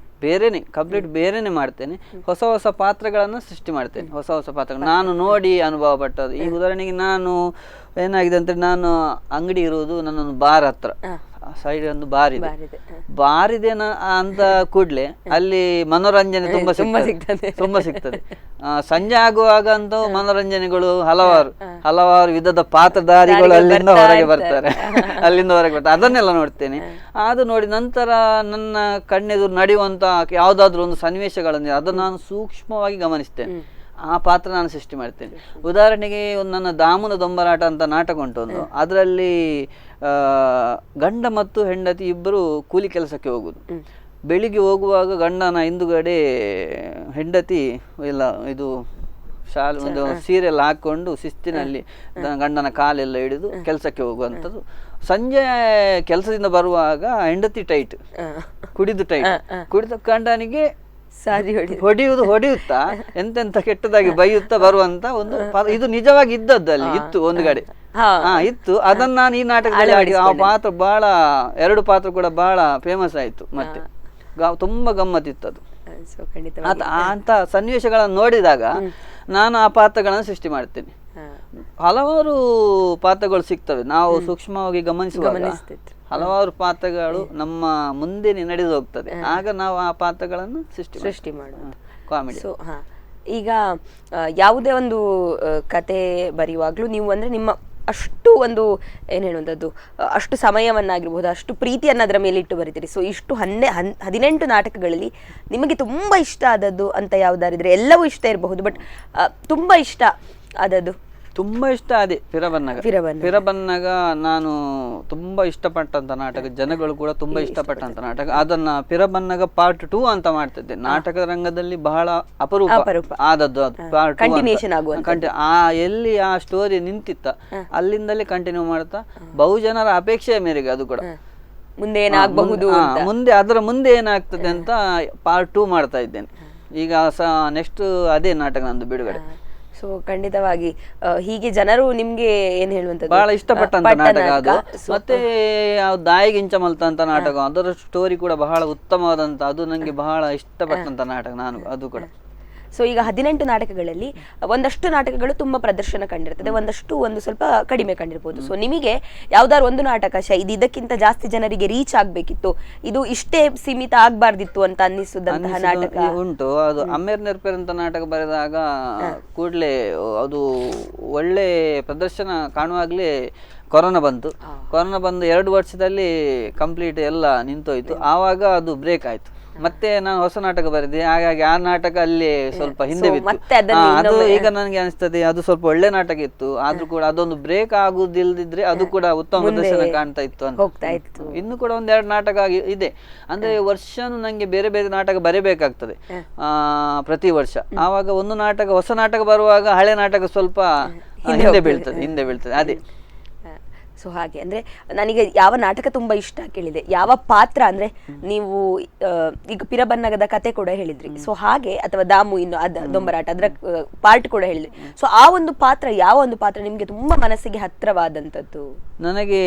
ಬೇರೆನೆ ಕಂಪ್ಲೀಟ್ ಬೇರೆನೆ ಮಾಡ್ತೇನೆ. ಹೊಸ ಪಾತ್ರಗಳನ್ನ ಸೃಷ್ಟಿ ಮಾಡ್ತೇನೆ. ಹೊಸ ಪಾತ್ರಗಳು ನಾನು ನೋಡಿ ಅನುಭವ ಪಟ್ಟದ್ದು. ಈ ಉದಾಹರಣೆಗೆ ನಾನು ಏನಾಗಿದೆ ಅಂತ, ನಾನು ಅಂಗಡಿ ಇರುವುದು ನನ್ನೊಂದು ಬಾರ್ ಹತ್ರ, ಸೈಡ್ ಒಂದು ಬಾರ್ ಇದೆ ಅಂತ ಕೂಡ್ಲೆ ಅಲ್ಲಿ ಮನೋರಂಜನೆ ತುಂಬಾ ಸಿಗ್ತದೆ. ಸಂಜೆ ಆಗುವಾಗ ಅಂತೂ ಮನೋರಂಜನೆಗಳು ಹಲವಾರು ವಿಧದ ಪಾತ್ರಧಾರಿಗಳು ಅಲ್ಲಿಂದ ಹೊರಗೆ ಬರ್ತಾರೆ. ಅದನ್ನೆಲ್ಲ ನೋಡ್ತೇನೆ. ಅದು ನೋಡಿ ನಂತರ ನನ್ನ ಕಣ್ಣೆದುರು ನಡೆಯುವಂತ ಯಾವ್ದಾದ್ರು ಒಂದು ಸನ್ನಿವೇಶಗಳನ್ನು ಅದನ್ನು ನಾನು ಸೂಕ್ಷ್ಮವಾಗಿ ಗಮನಿಸ್ತೇನೆ. ಆ ಪಾತ್ರ ನಾನು ಸೃಷ್ಟಿ ಮಾಡ್ತೇನೆ. ಉದಾಹರಣೆಗೆ ನನ್ನ ದಾಮುನ ದೊಂಬರಾಟ ಅಂತ ನಾಟಕ ಉಂಟು ಒಂದು. ಅದರಲ್ಲಿ ಗಂಡ ಮತ್ತು ಹೆಂಡತಿ ಇಬ್ಬರು ಕೂಲಿ ಕೆಲಸಕ್ಕೆ ಹೋಗುದು. ಬೆಳಿಗ್ಗೆ ಹೋಗುವಾಗ ಗಂಡನ ಹಿಂದುಗಡೆ ಹೆಂಡತಿ ಇಲ್ಲ ಇದು ಒಂದು ಸೀರೆ ಎಲ್ಲ ಹಾಕೊಂಡು ಶಿಸ್ತಿನಲ್ಲಿ ಗಂಡನ ಕಾಲೆಲ್ಲ ಹಿಡಿದು ಕೆಲಸಕ್ಕೆ ಹೋಗುವಂಥದ್ದು. ಸಂಜೆ ಕೆಲಸದಿಂದ ಬರುವಾಗ ಹೆಂಡತಿ ಕುಡಿದು ಗಂಡನಿಗೆ ಹೊಡೆಯುತ್ತಾ ಎಂತೆಂತ ಕೆಟ್ಟದಾಗಿ ಬೈಯುತ್ತಾ ಬರುವಂತ ಒಂದು ಇದು ನಿಜವಾಗಿ ಇದ್ದದ್ದಲ್ಲಿ ಇತ್ತು ಒಂದು ಕಡೆ ಇತ್ತು. ಅದನ್ನ ನಾನು ಈ ನಾಟಕದಲ್ಲಿ ಆಡಿ ಆ ಪಾತ್ರ ಬಹಳ, 2 ಪಾತ್ರ ಕೂಡ ಬಹಳ ಫೇಮಸ್ ಆಯ್ತು. ಮತ್ತೆ ತುಂಬಾ ಗಮ್ಮತ್ತಿತ್ತು ಅದು. ಅಂತ ಸನ್ನಿವೇಶಗಳನ್ನು ನೋಡಿದಾಗ ನಾನು ಆ ಪಾತ್ರಗಳನ್ನು ಸೃಷ್ಟಿ ಮಾಡ್ತೇನೆ. ಹಲವಾರು ಪಾತ್ರಗಳು ಸಿಗ್ತವೆ. ನಾವು ಸೂಕ್ಷ್ಮವಾಗಿ ಗಮನಿಸುವಾಗ ಹಲವಾರು ಪಾತ್ರಗಳು ನಮ್ಮ ಮುಂದೆ ನಡೆದು ಹೋಗ್ತದೆ. ಆಗ ನಾವು ಆ ಪಾತ್ರಗಳನ್ನು ಸೃಷ್ಟಿ ಮಾಡುವುದು ಕಾಮಿಡಿ. ಸೊ ಈಗ ಯಾವುದೇ ಒಂದು ಕತೆ ಬರೆಯುವಾಗ್ಲೂ ನೀವು ಅಂದ್ರೆ ನಿಮ್ಮ ಅಷ್ಟು ಒಂದು ಏನು ಹೇಳುವಂಥದ್ದು, ಅಷ್ಟು ಸಮಯವನ್ನಾಗಿರ್ಬೋದು, ಅಷ್ಟು ಪ್ರೀತಿಯನ್ನು ಅದರ ಮೇಲೆ ಇಟ್ಟು ಬರೀತೀರಿ. ಸೊ ಇಷ್ಟು 18 ನಾಟಕಗಳಲ್ಲಿ ನಿಮಗೆ ತುಂಬ ಇಷ್ಟ ಆದದ್ದು ಅಂತ ಯಾವುದಾರಿದ್ರೆ, ಎಲ್ಲವೂ ಇಷ್ಟ ಇರಬಹುದು ಬಟ್ ತುಂಬ ಇಷ್ಟ ಆದದ್ದು? ತುಂಬಾ ಇಷ್ಟ ಅದೇ ಪಿರಬನ್ನಗ. ಪಿರಬನ್ನಗ ನಾನು ತುಂಬಾ ಇಷ್ಟಪಟ್ಟಂತ ನಾಟಕ, ಜನಗಳು ಕೂಡ ತುಂಬಾ ಇಷ್ಟಪಟ್ಟಂತ ನಾಟಕ. ಅದನ್ನ ಪಿರಬನ್ನಗ ಪಾರ್ಟ್ 2 ಅಂತ ಮಾಡ್ತಿದ್ದೆ. ನಾಟಕ ರಂಗದಲ್ಲಿ ಬಹಳ ಅಪರೂಪ ಆದದ್ದು ಅದು ಪಾರ್ಟ್ 2. ಎಲ್ಲಿ ಆ ಸ್ಟೋರಿ ನಿಂತಿತ್ತ ಅಲ್ಲಿಂದಲೇ ಕಂಟಿನ್ಯೂ ಮಾಡ್ತಾ ಬಹುಜನರ ಅಪೇಕ್ಷೆಯ ಮೇರೆಗೆ ಅದು ಕೂಡ ಮುಂದೆ ಅದರ ಮುಂದೆ ಏನಾಗ್ತದೆ ಅಂತ ಪಾರ್ಟ್ 2 ಮಾಡ್ತಾ ಇದ್ದೇನೆ ಈಗ. ನೆಕ್ಸ್ಟ್ ಅದೇ ನಾಟಕ ನಂದು ಬಿಡುಗಡೆ. ಸೊ ಖಂಡಿತವಾಗಿ ಹೀಗೆ ಜನರು ನಿಮ್ಗೆ ಏನ್ ಹೇಳುವಂತದ್ದು ಬಹಳ ಇಷ್ಟಪಟ್ಟಂತ ನಾಟಕ ಅದು. ಮತ್ತೆ ದಾಯಿಗಿಂಚಮಲ್ತ ಅಂತ ನಾಟಕ, ಅದರ ಸ್ಟೋರಿ ಕೂಡ ಬಹಳ ಉತ್ತಮವಾದಂತ, ಅದು ನಂಗೆ ಬಹಳ ಇಷ್ಟಪಟ್ಟಂತ ನಾಟಕ ನಾನು ಅದು ಕೂಡ. ಸೊ ಈಗ 18 ನಾಟಕಗಳಲ್ಲಿ ಒಂದಷ್ಟು ನಾಟಕಗಳು ತುಂಬಾ ಪ್ರದರ್ಶನ ಕಂಡಿರ್ತದೆ, ಒಂದಷ್ಟು ಒಂದು ಸ್ವಲ್ಪ ಕಡಿಮೆ ಕಂಡಿರ್ಬೋದು. ಸೊ ನಿಮಗೆ ಯಾವ್ದಾದ್ರು ಒಂದು ನಾಟಕ ಇದು ಇದಕ್ಕಿಂತ ಜಾಸ್ತಿ ಜನರಿಗೆ ರೀಚ್ ಆಗ್ಬೇಕಿತ್ತು, ಇದು ಇಷ್ಟೇ ಸೀಮಿತ ಆಗ್ಬಾರ್ದಿತ್ತು ಅಂತ ಅನ್ನಿಸುದಂತಹ ನಾಟಕ ಉಂಟು? ಅದು ಅಮ್ಮೇರ್ ನೆರ್ಪೇರ್ ಅಂತ ನಾಟಕ ಬರೆದಾಗ ಕೂಡ್ಲೆ ಅದು ಒಳ್ಳೆ ಪ್ರದರ್ಶನ ಕಾಣುವಾಗ್ಲೇ ಕೊರೋನಾ ಬಂತು. ಕೊರೋನಾ ಬಂದು 2 ವರ್ಷದಲ್ಲಿ ಕಂಪ್ಲೀಟ್ ಎಲ್ಲ ನಿಂತೋಯ್ತು. ಆವಾಗ ಅದು ಬ್ರೇಕ್ ಆಯ್ತು. ಮತ್ತೆ ನಾನು ಹೊಸ ನಾಟಕ ಬರೆದೆ, ಹಾಗಾಗಿ ಆ ನಾಟಕ ಅಲ್ಲಿ ಸ್ವಲ್ಪ ಹಿಂದೆ ಬಿತ್ತು. ಅದು ಈಗ ನನಗೆ ಅನಿಸ್ತದೆ ಅದು ಸ್ವಲ್ಪ ಒಳ್ಳೆ ನಾಟಕ ಇತ್ತು, ಆದ್ರೂ ಕೂಡ ಅದೊಂದು ಬ್ರೇಕ್ ಆಗುದಿಲ್ದಿದ್ರೆ ಅದು ಕೂಡ ಉತ್ತಮ ಪ್ರದರ್ಶನ ಕಾಣ್ತಾ ಇತ್ತು ಅಂತ. ಇನ್ನು ಕೂಡ 1-2 ನಾಟಕ ಇದೆ. ಅಂದ್ರೆ ವರ್ಷನೂ ನಂಗೆ ಬೇರೆ ಬೇರೆ ನಾಟಕ ಬರೀಬೇಕಾಗ್ತದೆ ಪ್ರತಿ ವರ್ಷ. ಆವಾಗ ಒಂದು ನಾಟಕ ಹೊಸ ನಾಟಕ ಬರುವಾಗ ಹಳೆ ನಾಟಕ ಸ್ವಲ್ಪ ಹಿಂದೆ ಬೀಳ್ತದೆ ಅದೇ. ಸೊ ಹಾಗೆ ಅಂದ್ರೆ ನನಗೆ ಯಾವ ನಾಟಕ ತುಂಬಾ ಇಷ್ಟ ಕೇಳಿದೆ, ಯಾವ ಪಾತ್ರ ಅಂದ್ರೆ ನೀವು ಈಗ ಪಿರಬನ್ನಗದ ಕತೆ ಕೂಡ ಹೇಳಿದ್ರಿ, ಸೊ ಹಾಗೆ ಅಥವಾ ದಾಮು ಇನ್ನು ದೊಂಬರಾಟ ಅದರ ಪಾರ್ಟ್ ಕೂಡ ಹೇಳಿದ್ರಿ. ಸೊ ಆ ಒಂದು ಪಾತ್ರ, ಯಾವ ಒಂದು ಪಾತ್ರ ನಿಮ್ಗೆ ತುಂಬಾ ಮನಸ್ಸಿಗೆ ಹತ್ರವಾದಂತದ್ದು? ನನಗೆ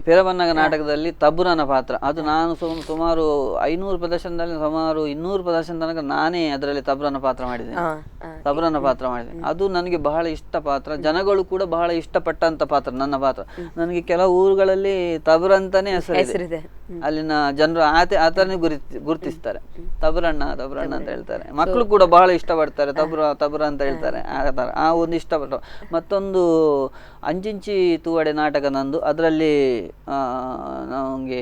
ಪಿರಬನ್ನಗ ನಾಟಕದಲ್ಲಿ ತಬುರನ ಪಾತ್ರ. ಅದು ನಾನು ಸುಮಾರು 500 ಪ್ರದರ್ಶನದಲ್ಲಿ ಸುಮಾರು 200 ಪ್ರದರ್ಶನ ತನಕ ನಾನೇ ಅದರಲ್ಲಿ ತಬುರನ ಪಾತ್ರ ಮಾಡಿದ್ದೇನೆ. ಅದು ನನಗೆ ಬಹಳ ಇಷ್ಟ ಪಾತ್ರ. ಜನಗಳು ಕೂಡ ಬಹಳ ಇಷ್ಟಪಟ್ಟಂತ ಪಾತ್ರ ನನ್ನ ಪಾತ್ರ. ನನಗೆ ಕೆಲವು ಊರುಗಳಲ್ಲಿ ತಬುರ ಅಂತಾನೆ ಹೆಸರಿದೆ. ಅಲ್ಲಿನ ಜನರು ಆತನೇ ಗುರುತಿಸ್ತಾರೆ, ತಬುರಣ್ಣ ಅಂತ ಹೇಳ್ತಾರೆ. ಮಕ್ಕಳು ಕೂಡ ಬಹಳ ಇಷ್ಟಪಡ್ತಾರೆ, ತಬುರ ಅಂತ ಹೇಳ್ತಾರೆ. ಆ ಒಂದು ಇಷ್ಟಪಟ್ಟ. ಮತ್ತೊಂದು ಅಂಚಿಂಚಿ ತೂವಡೆ ನಾಟಕ ನಂದು. ಅದರಲ್ಲಿ ನಮಗೆ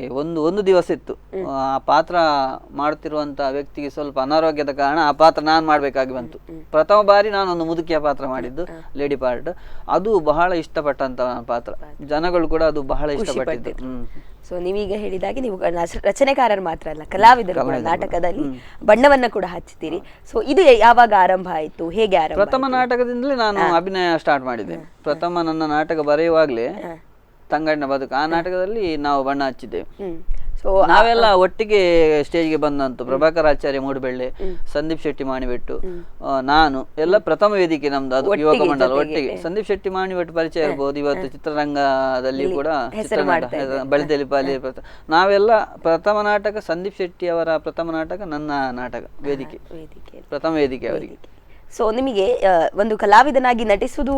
ಒಂದು ದಿವಸ ಇತ್ತು. ಆ ಪಾತ್ರ ಮಾಡ್ತಿರುವಂತ ವ್ಯಕ್ತಿಗೆ ಸ್ವಲ್ಪ ಅನಾರೋಗ್ಯದ ಕಾರಣ ಆ ಪಾತ್ರ ನಾನು ಮಾಡ್ಬೇಕಾಗಿ ಬಂತು. ಪ್ರಥಮ ಬಾರಿ ನಾನೊಂದು ಮುದುಕಿಯ ಪಾತ್ರ ಮಾಡಿದ್ದು, ಲೇಡಿ ಪಾರ್ಟ್. ಅದು ಬಹಳ ಇಷ್ಟಪಟ್ಟಂತ ಪಾತ್ರ. ಜನಗಳು ಕೂಡ ಅದು ಬಹಳ ಇಷ್ಟಪಟ್ಟಿದ್ದು. ಸೊ ನೀವೀಗ ಹೇಳಿದಾಗೆ ನೀವು ರಚನೆಕಾರರು ಮಾತ್ರ ಅಲ್ಲ, ನಾಟಕದಲ್ಲಿ ಬಣ್ಣವನ್ನ ಕೂಡ ಹಚ್ಚಿದ್ದೀರಿ. ಸೊ ಇದು ಯಾವಾಗ ಆರಂಭ ಆಯ್ತು, ಹೇಗೆ ಆರಂಭ? ಪ್ರಥಮ ನಾಟಕದಿಂದಲೇ ನಾನು ಅಭಿನಯ ಸ್ಟಾರ್ಟ್ ಮಾಡಿದ್ದೆ. ಪ್ರಥಮ ನನ್ನ ನಾಟಕ ಬರೆಯುವಾಗ್ಲೇ ತಂಗಣ್ಣ ಬದುಕು, ಆ ನಾಟಕದಲ್ಲಿ ನಾವು ಬಣ್ಣ ಹಚ್ಚಿದ್ದೇವೆ. ನಾವೆಲ್ಲ ಒಟ್ಟಿಗೆ ಸ್ಟೇಜ್ಗೆ ಬಂದಂತು. ಪ್ರಭಾಕರ್ ಆಚಾರ್ಯ ಮೂಡುಬೆಳ್ಳೆ, ಸಂದೀಪ್ ಶೆಟ್ಟಿ ಮಾಣಿಬೆಟ್ಟು, ನಾನು ಎಲ್ಲ ಪ್ರಥಮ ವೇದಿಕೆ ನಮ್ದು ಅದು ಯುವಕ ಮಂಡಲ ಒಟ್ಟಿಗೆ. ಸಂದೀಪ್ ಶೆಟ್ಟಿ ಮಾಣಿಬೆಟ್ಟು ಪರಿಚಯ ಇರ್ಬೋದು, ಇವತ್ತು ಚಿತ್ರರಂಗದಲ್ಲಿ ಕೂಡ ಬಳಿದಲ್ಲಿ ಪಾಲಿ. ನಾವೆಲ್ಲ ಪ್ರಥಮ ನಾಟಕ ಸುದೀಪ್ ಶೆಟ್ಟಿ ಅವರ ಪ್ರಥಮ ನಾಟಕ, ನನ್ನ ನಾಟಕ ವೇದಿಕೆ, ಪ್ರಥಮ ವೇದಿಕೆ ಅವರಿಗೆ. ಸೊ ನಿಮಗೆ ಒಂದು ಕಲಾವಿದನಾಗಿ ನಟಿಸುವುದು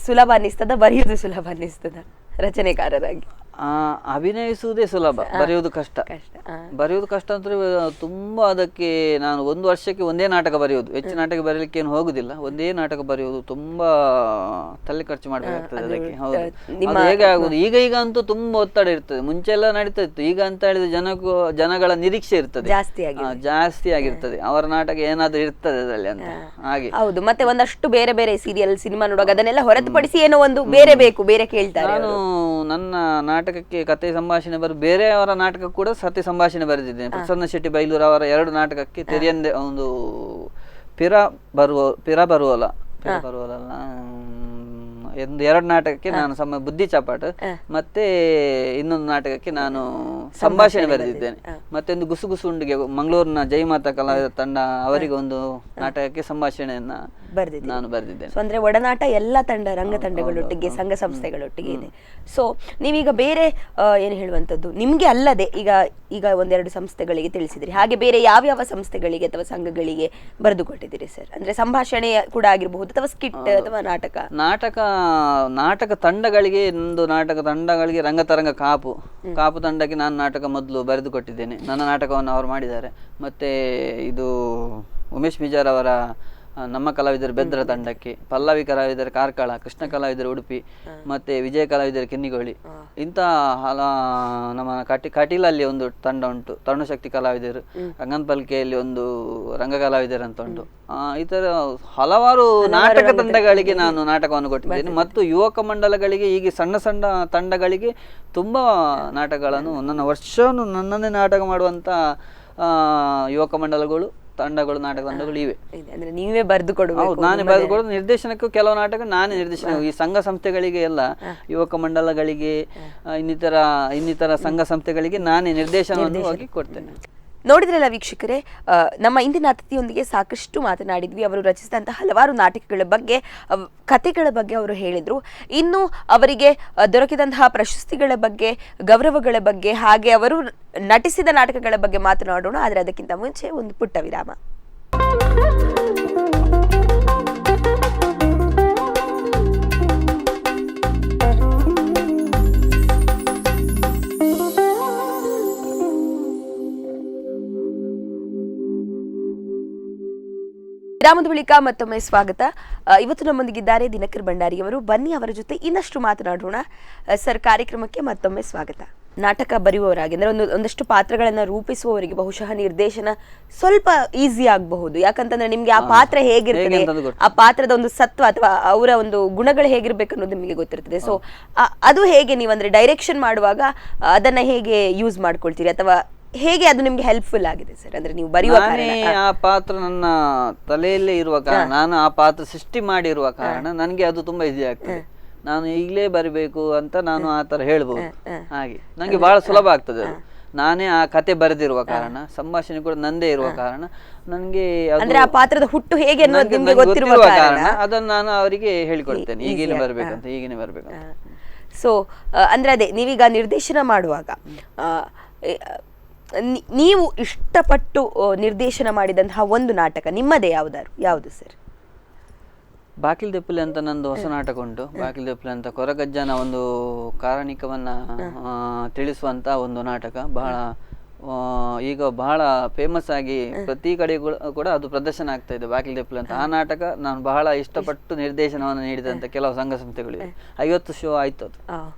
ಸುಲಭ ಅನ್ನಿಸ್ತದ, ಬರೆಯುವುದು ಸುಲಭ ಅನ್ನಿಸ್ತದ ರಚನೆಕಾರರಾಗಿ? ಅಭಿನಯಿಸುವುದೇ ಸುಲಭ, ಬರೆಯುವುದು ಕಷ್ಟ. ಬರೆಯುವುದು ಕಷ್ಟ ಅಂದ್ರೆ ತುಂಬಾ ಅದಕ್ಕೆ ನಾನು 1 ವರ್ಷಕ್ಕೆ ಒಂದೇ ನಾಟಕ ಬರೆಯುವುದು, ಹೆಚ್ಚು ನಾಟಕ ಬರೆಯಲಿಕ್ಕೆ ಏನು ಹೋಗುದಿಲ್ಲ. ಒಂದೇ ನಾಟಕ ಬರೆಯುವುದು ತುಂಬಾ ತಲೆ ಖರ್ಚು ಮಾಡಬೇಕಾಗ್ತದೆ ಅದಕ್ಕೆ. ಹೌದು, ಹೇಗೆ ಆಗುದು. ಈಗ ಅಂತೂ ತುಂಬಾ ಒತ್ತಡ ಇರ್ತದೆ. ಮುಂಚೆ ಎಲ್ಲ ನಡೀತಾ ಇತ್ತು. ಈಗ ಅಂತ ಹೇಳಿದ್ರೆ ಜನಗಳ ನಿರೀಕ್ಷೆ ಇರ್ತದೆ, ಜಾಸ್ತಿ ಆಗಿರ್ತದೆ. ಅವರ ನಾಟಕ ಏನಾದ್ರೂ ಇರ್ತದೆ ಅದರಲ್ಲಿ ಅಂತ ಹಾಗೆ. ಹೌದು, ಮತ್ತೆ ಒಂದಷ್ಟು ಬೇರೆ ಬೇರೆ ಸೀರಿಯಲ್, ಸಿನಿಮಾ ನೋಡುವಾಗ ಅದನ್ನೆಲ್ಲ ಹೊರತುಪಡಿಸಿ ಏನೋ ಒಂದು ಬೇರೆ ಬೇಕು, ಬೇರೆ ಕೇಳ್ತಾರೆ. ನಾನು ನನ್ನ ನಾಟಕಕ್ಕೆ ಕತೆ ಸಂಭಾಷಣೆ ಬೇರೆಯವರ ನಾಟಕ ಕೂಡ ಸತ್ಯ ಸಂಭಾಷಣೆ ಬರೆದಿದ್ದೇನೆ. ಪ್ರಸನ್ನ ಶೆಟ್ಟಿ ಬೈಲೂರು ಅವರ 2 ನಾಟಕಕ್ಕೆ ತೆರೆಯಂದೆ ಒಂದು ಪಿರ ಬರುವಲ್ಲ 2 ನಾಟಕಕ್ಕೆ ನಾನು ಬುದ್ಧಿ ಚಾಪಾಟ, ಮತ್ತೆ ಇನ್ನೊಂದು ನಾಟಕಕ್ಕೆ ನಾನು ಸಂಭಾಷಣೆ ಬರೆದಿದ್ದೇನೆ. ಮತ್ತೆ ಒಂದು ಗುಸುಗುಸು ಉಂಡಿಗೆ ಮಂಗಳೂರಿನ ಜಯಮಾತಾ ಕಲಾವಿದ ತಂಡ ಅವರಿಗೆ ಒಂದು ನಾಟಕಕ್ಕೆ ಸಂಭಾಷಣೆಯನ್ನ ನಾನು ಬರೆದಿದ್ದೇನೆ. ಅಂದ್ರೆ ಒಡನಾಟ ಎಲ್ಲ ರಂಗ ತಂಡಗಳೊಟ್ಟಿಗೆ, ಸಂಘ ಸಂಸ್ಥೆಗಳೊಟ್ಟಿಗೆ ಇದೆ. ಸೊ ನೀವೀಗ ಬೇರೆ ಏನು ಹೇಳುವಂತದ್ದು, ನಿಮ್ಗೆ ಅಲ್ಲದೆ ಈಗ 1-2 ಸಂಸ್ಥೆಗಳಿಗೆ ತಿಳಿಸಿದ್ರಿ, ಹಾಗೆ ಬೇರೆ ಯಾವ್ಯಾವ ಸಂಸ್ಥೆಗಳಿಗೆ ಅಥವಾ ಸಂಘಗಳಿಗೆ ಬರೆದು ಕೊಟ್ಟಿದ್ದೀರಿ ಸರ್? ಅಂದ್ರೆ ಸಂಭಾಷಣೆ ಕೂಡ ಆಗಿರಬಹುದು, ಅಥವಾ ಸ್ಕಿಟ್ ಅಥವಾ ನಾಟಕ ತಂಡಗಳಿಗೆ, ಒಂದು ನಾಟಕ ತಂಡಗಳಿಗೆ ರಂಗತರಂಗ ಕಾಪು ತಂಡಕ್ಕೆ ನಾನು ನಾಟಕ ಮೊದಲು ಬರೆದು ಕೊಟ್ಟಿದ್ದೇನೆ. ನನ್ನ ನಾಟಕವನ್ನು ಅವರು ಮಾಡಿದ್ದಾರೆ. ಮತ್ತೆ ಇದು ಉಮೇಶ್ ಬಿಜಾರ್ ಅವರ ನಮ್ಮ ಕಲಾವಿದರು ಬೆದ್ರ ತಂಡಕ್ಕೆ, ಪಲ್ಲವಿ ಕಲಾವಿದರ ಕಾರ್ಕಳ, ಕೃಷ್ಣ ಕಲಾವಿದರು ಉಡುಪಿ, ಮತ್ತೆ ವಿಜಯ ಕಲಾವಿದರ ಕಿನ್ನಿಗೋಳಿ, ಇಂಥ ನಮ್ಮ ಕಟೀಲಲ್ಲಿ ಒಂದು ತಂಡ ಉಂಟು, ತರುಣಶಕ್ತಿ ಕಲಾವಿದರು, ರಂಗನಪಲ್ಕೆಯಲ್ಲಿ ಒಂದು ರಂಗ ಕಲಾವಿದರು ಅಂತ ಉಂಟು. ಈ ತರ ಹಲವಾರು ನಾಟಕ ತಂಡಗಳಿಗೆ ನಾನು ನಾಟಕವನ್ನು ಕೊಟ್ಟಿದ್ದೇನೆ. ಮತ್ತು ಯುವಕ ಮಂಡಲಗಳಿಗೆ, ಈಗ ಸಣ್ಣ ಸಣ್ಣ ತಂಡಗಳಿಗೆ ತುಂಬಾ ನಾಟಕಗಳನ್ನು ನನ್ನ ವರ್ಷವನ್ನು ನನ್ನನ್ನೇ ನಾಟಕ ಮಾಡುವಂತ ಯುವಕ ಮಂಡಲಗಳು, ತಂಡಗಳು, ನಾಟಕ ತಂಡಗಳು ಇವೆ. ಅಂದ್ರೆ ನೀವೇ ಬರೆದು ಕೊಡಬೇಕು? ನಾನೇ ಬರೆದು ಕೊಡೋದು. ನಿರ್ದೇಶನಕ್ಕೂ ಕೆಲವು ನಾಟಕ ನಾನೇ ನಿರ್ದೇಶನ, ಈ ಸಂಘ ಸಂಸ್ಥೆಗಳಿಗೆ ಎಲ್ಲ, ಯುವಕ ಮಂಡಲಗಳಿಗೆ, ಇನ್ನಿತರ ಸಂಘ ಸಂಸ್ಥೆಗಳಿಗೆ ನಾನೇ ನಿರ್ದೇಶನವನ್ನು ಹೋಗಿ ಕೊಡ್ತೇನೆ. ನೋಡಿದ್ರಲ್ಲ ವೀಕ್ಷಕರೇ, ನಮ್ಮ ಇಂದಿನ ಅತಿಥಿಯೊಂದಿಗೆ ಸಾಕಷ್ಟು ಮಾತನಾಡಿದ್ವಿ. ಅವರು ರಚಿಸಿದಂತಹ ಹಲವಾರು ನಾಟಕಗಳ ಬಗ್ಗೆ, ಕಥೆಗಳ ಬಗ್ಗೆ ಅವರು ಹೇಳಿದ್ರು. ಇನ್ನು ಅವರಿಗೆ ದೊರಕಿದಂತಹ ಪ್ರಶಸ್ತಿಗಳ ಬಗ್ಗೆ, ಗೌರವಗಳ ಬಗ್ಗೆ, ಹಾಗೆ ಅವರು ನಟಿಸಿದ ನಾಟಕಗಳ ಬಗ್ಗೆ ಮಾತನಾಡೋಣ. ಆದರೆ ಅದಕ್ಕಿಂತ ಮುಂಚೆ ಒಂದು ಪುಟ್ಟ ವಿರಾಮ. ವಿರಾಮದ ಬಳಿಕ ಮತ್ತೊಮ್ಮೆ ಸ್ವಾಗತ. ಇವತ್ತು ನಮ್ಮೊಂದಿಗಿದ್ದಾರೆ ದಿನಕರ್ ಭಂಡಾರಿ ಅವರು. ಬನ್ನಿ ಅವರ ಜೊತೆ ಇನ್ನಷ್ಟು ಮಾತನಾಡೋಣ. ಸರ್, ಕಾರ್ಯಕ್ರಮಕ್ಕೆ ಮತ್ತೊಮ್ಮೆ ಸ್ವಾಗತ. ನಾಟಕ ಬರೆಯುವವರಾಗಿ ಅಂದ್ರೆ ಒಂದಷ್ಟು ಪಾತ್ರಗಳನ್ನ ರೂಪಿಸುವವರಿಗೆ ಬಹುಶಃ ನಿರ್ದೇಶನ ಸ್ವಲ್ಪ ಈಸಿ ಆಗಬಹುದು. ಯಾಕಂತಂದ್ರೆ ನಿಮ್ಗೆ ಆ ಪಾತ್ರ ಹೇಗಿರ್ತದೆ, ಆ ಪಾತ್ರದ ಒಂದು ಸತ್ವ ಅಥವಾ ಅವರ ಒಂದು ಗುಣಗಳು ಹೇಗಿರ್ಬೇಕು ಅನ್ನೋದು ನಿಮಗೆ ಗೊತ್ತಿರ್ತದೆ. ಸೊ ಅದು ಹೇಗೆ ನೀವು ಅಂದ್ರೆ ಡೈರೆಕ್ಷನ್ ಮಾಡುವಾಗ ಅದನ್ನ ಹೇಗೆ ಯೂಸ್ ಮಾಡ್ಕೊಳ್ತೀರಿ, ಅಥವಾ ಹೇಗೆ ಅದು ನಿಮ್ಗೆ ಹೆಲ್ಪ್ಫುಲ್ ಆಗಿದೆ ಸರ್? ಅಂದ್ರೆ ನೀವು ಬರೆಯುವ ಆ ಪಾತ್ರ ನನ್ನ ತಲೆಯಲ್ಲೇ ಇರುವ ಕಾರಣ, ನಾನು ಆ ಪಾತ್ರ ಸೃಷ್ಟಿ ಮಾಡಿರುವ ಕಾರಣ ನನಗೆ ಅದು ತುಂಬಾ ಈಸಿ ಆಗ್ತದೆ. ನಾನು ಈಗಲೇ ಬರಿಬೇಕು ಅಂತ ನಾನು ಆ ತರ ಹೇಳ್ಬೋದು. ಹಾಗೆ ನಂಗೆ ಬಹಳ ಸುಲಭ ಆಗ್ತದೆ ಅದು. ನಾನೇ ಆ ಕತೆ ಬರೆದಿರುವ ಕಾರಣ, ಸಂಭಾಷಣೆ ಕೂಡ ನಂದೇ ಇರುವ ಕಾರಣ ನನಗೆ ಅಂದ್ರೆ ಆ ಪಾತ್ರದ ಹುಟ್ಟು ಹೇಗೆ ಗೊತ್ತಿರುವ ಕಾರಣ ಅದನ್ನ ನಾನು ಅವರಿಗೆ ಹೇಳಿಕೊಡ್ತೇನೆ, ಈಗೇನೆ ಬರ್ಬೇಕಂತ, ಈಗೇನೆ ಬರ್ಬೇಕಂತ. ಸೊ ಅಂದ್ರೆ ಅದೇ, ನೀವೀಗ ನಿರ್ದೇಶನ ಮಾಡುವಾಗ ನೀವು ಇಷ್ಟಪಟ್ಟು ನಿರ್ದೇಶನ ಮಾಡಿದಂತಹ ಒಂದು ನಾಟಕ ನಿಮ್ಮದೇ ಯಾವುದು ಸರ್? ಬಾಕಿಲ್ ದೆಪ್ಪಲೆ ಅಂತ ನಂದು ಹೊಸ ನಾಟಕ ಉಂಟು. ಬಾಕಿಲ್ ದೆಪ್ಪಲೆ ಅಂತ ಕೊರಗಜ್ಜನ ಒಂದು ಕಾರಣಿಕವನ್ನ ತಿಳಿಸುವಂತ ಒಂದು ನಾಟಕ. ಈಗ ಬಹಳ ಫೇಮಸ್ ಆಗಿ ಪ್ರತಿ ಕಡೆ ಕೂಡ ಅದು ಪ್ರದರ್ಶನ ಆಗ್ತಾ ಇದೆ, ಬಾಕಿಲ್ ದೆಪ್ಪಲೆ ಅಂತ. ಆ ನಾಟಕ ನಾನು ಬಹಳ ಇಷ್ಟಪಟ್ಟು ನಿರ್ದೇಶನವನ್ನು ನೀಡಿದಂತ ಕೆಲವು ಸಂಘ ಸಂಸ್ಥೆಗಳಿವೆ. 50 ಶೋ ಆಯ್ತು, ಅದು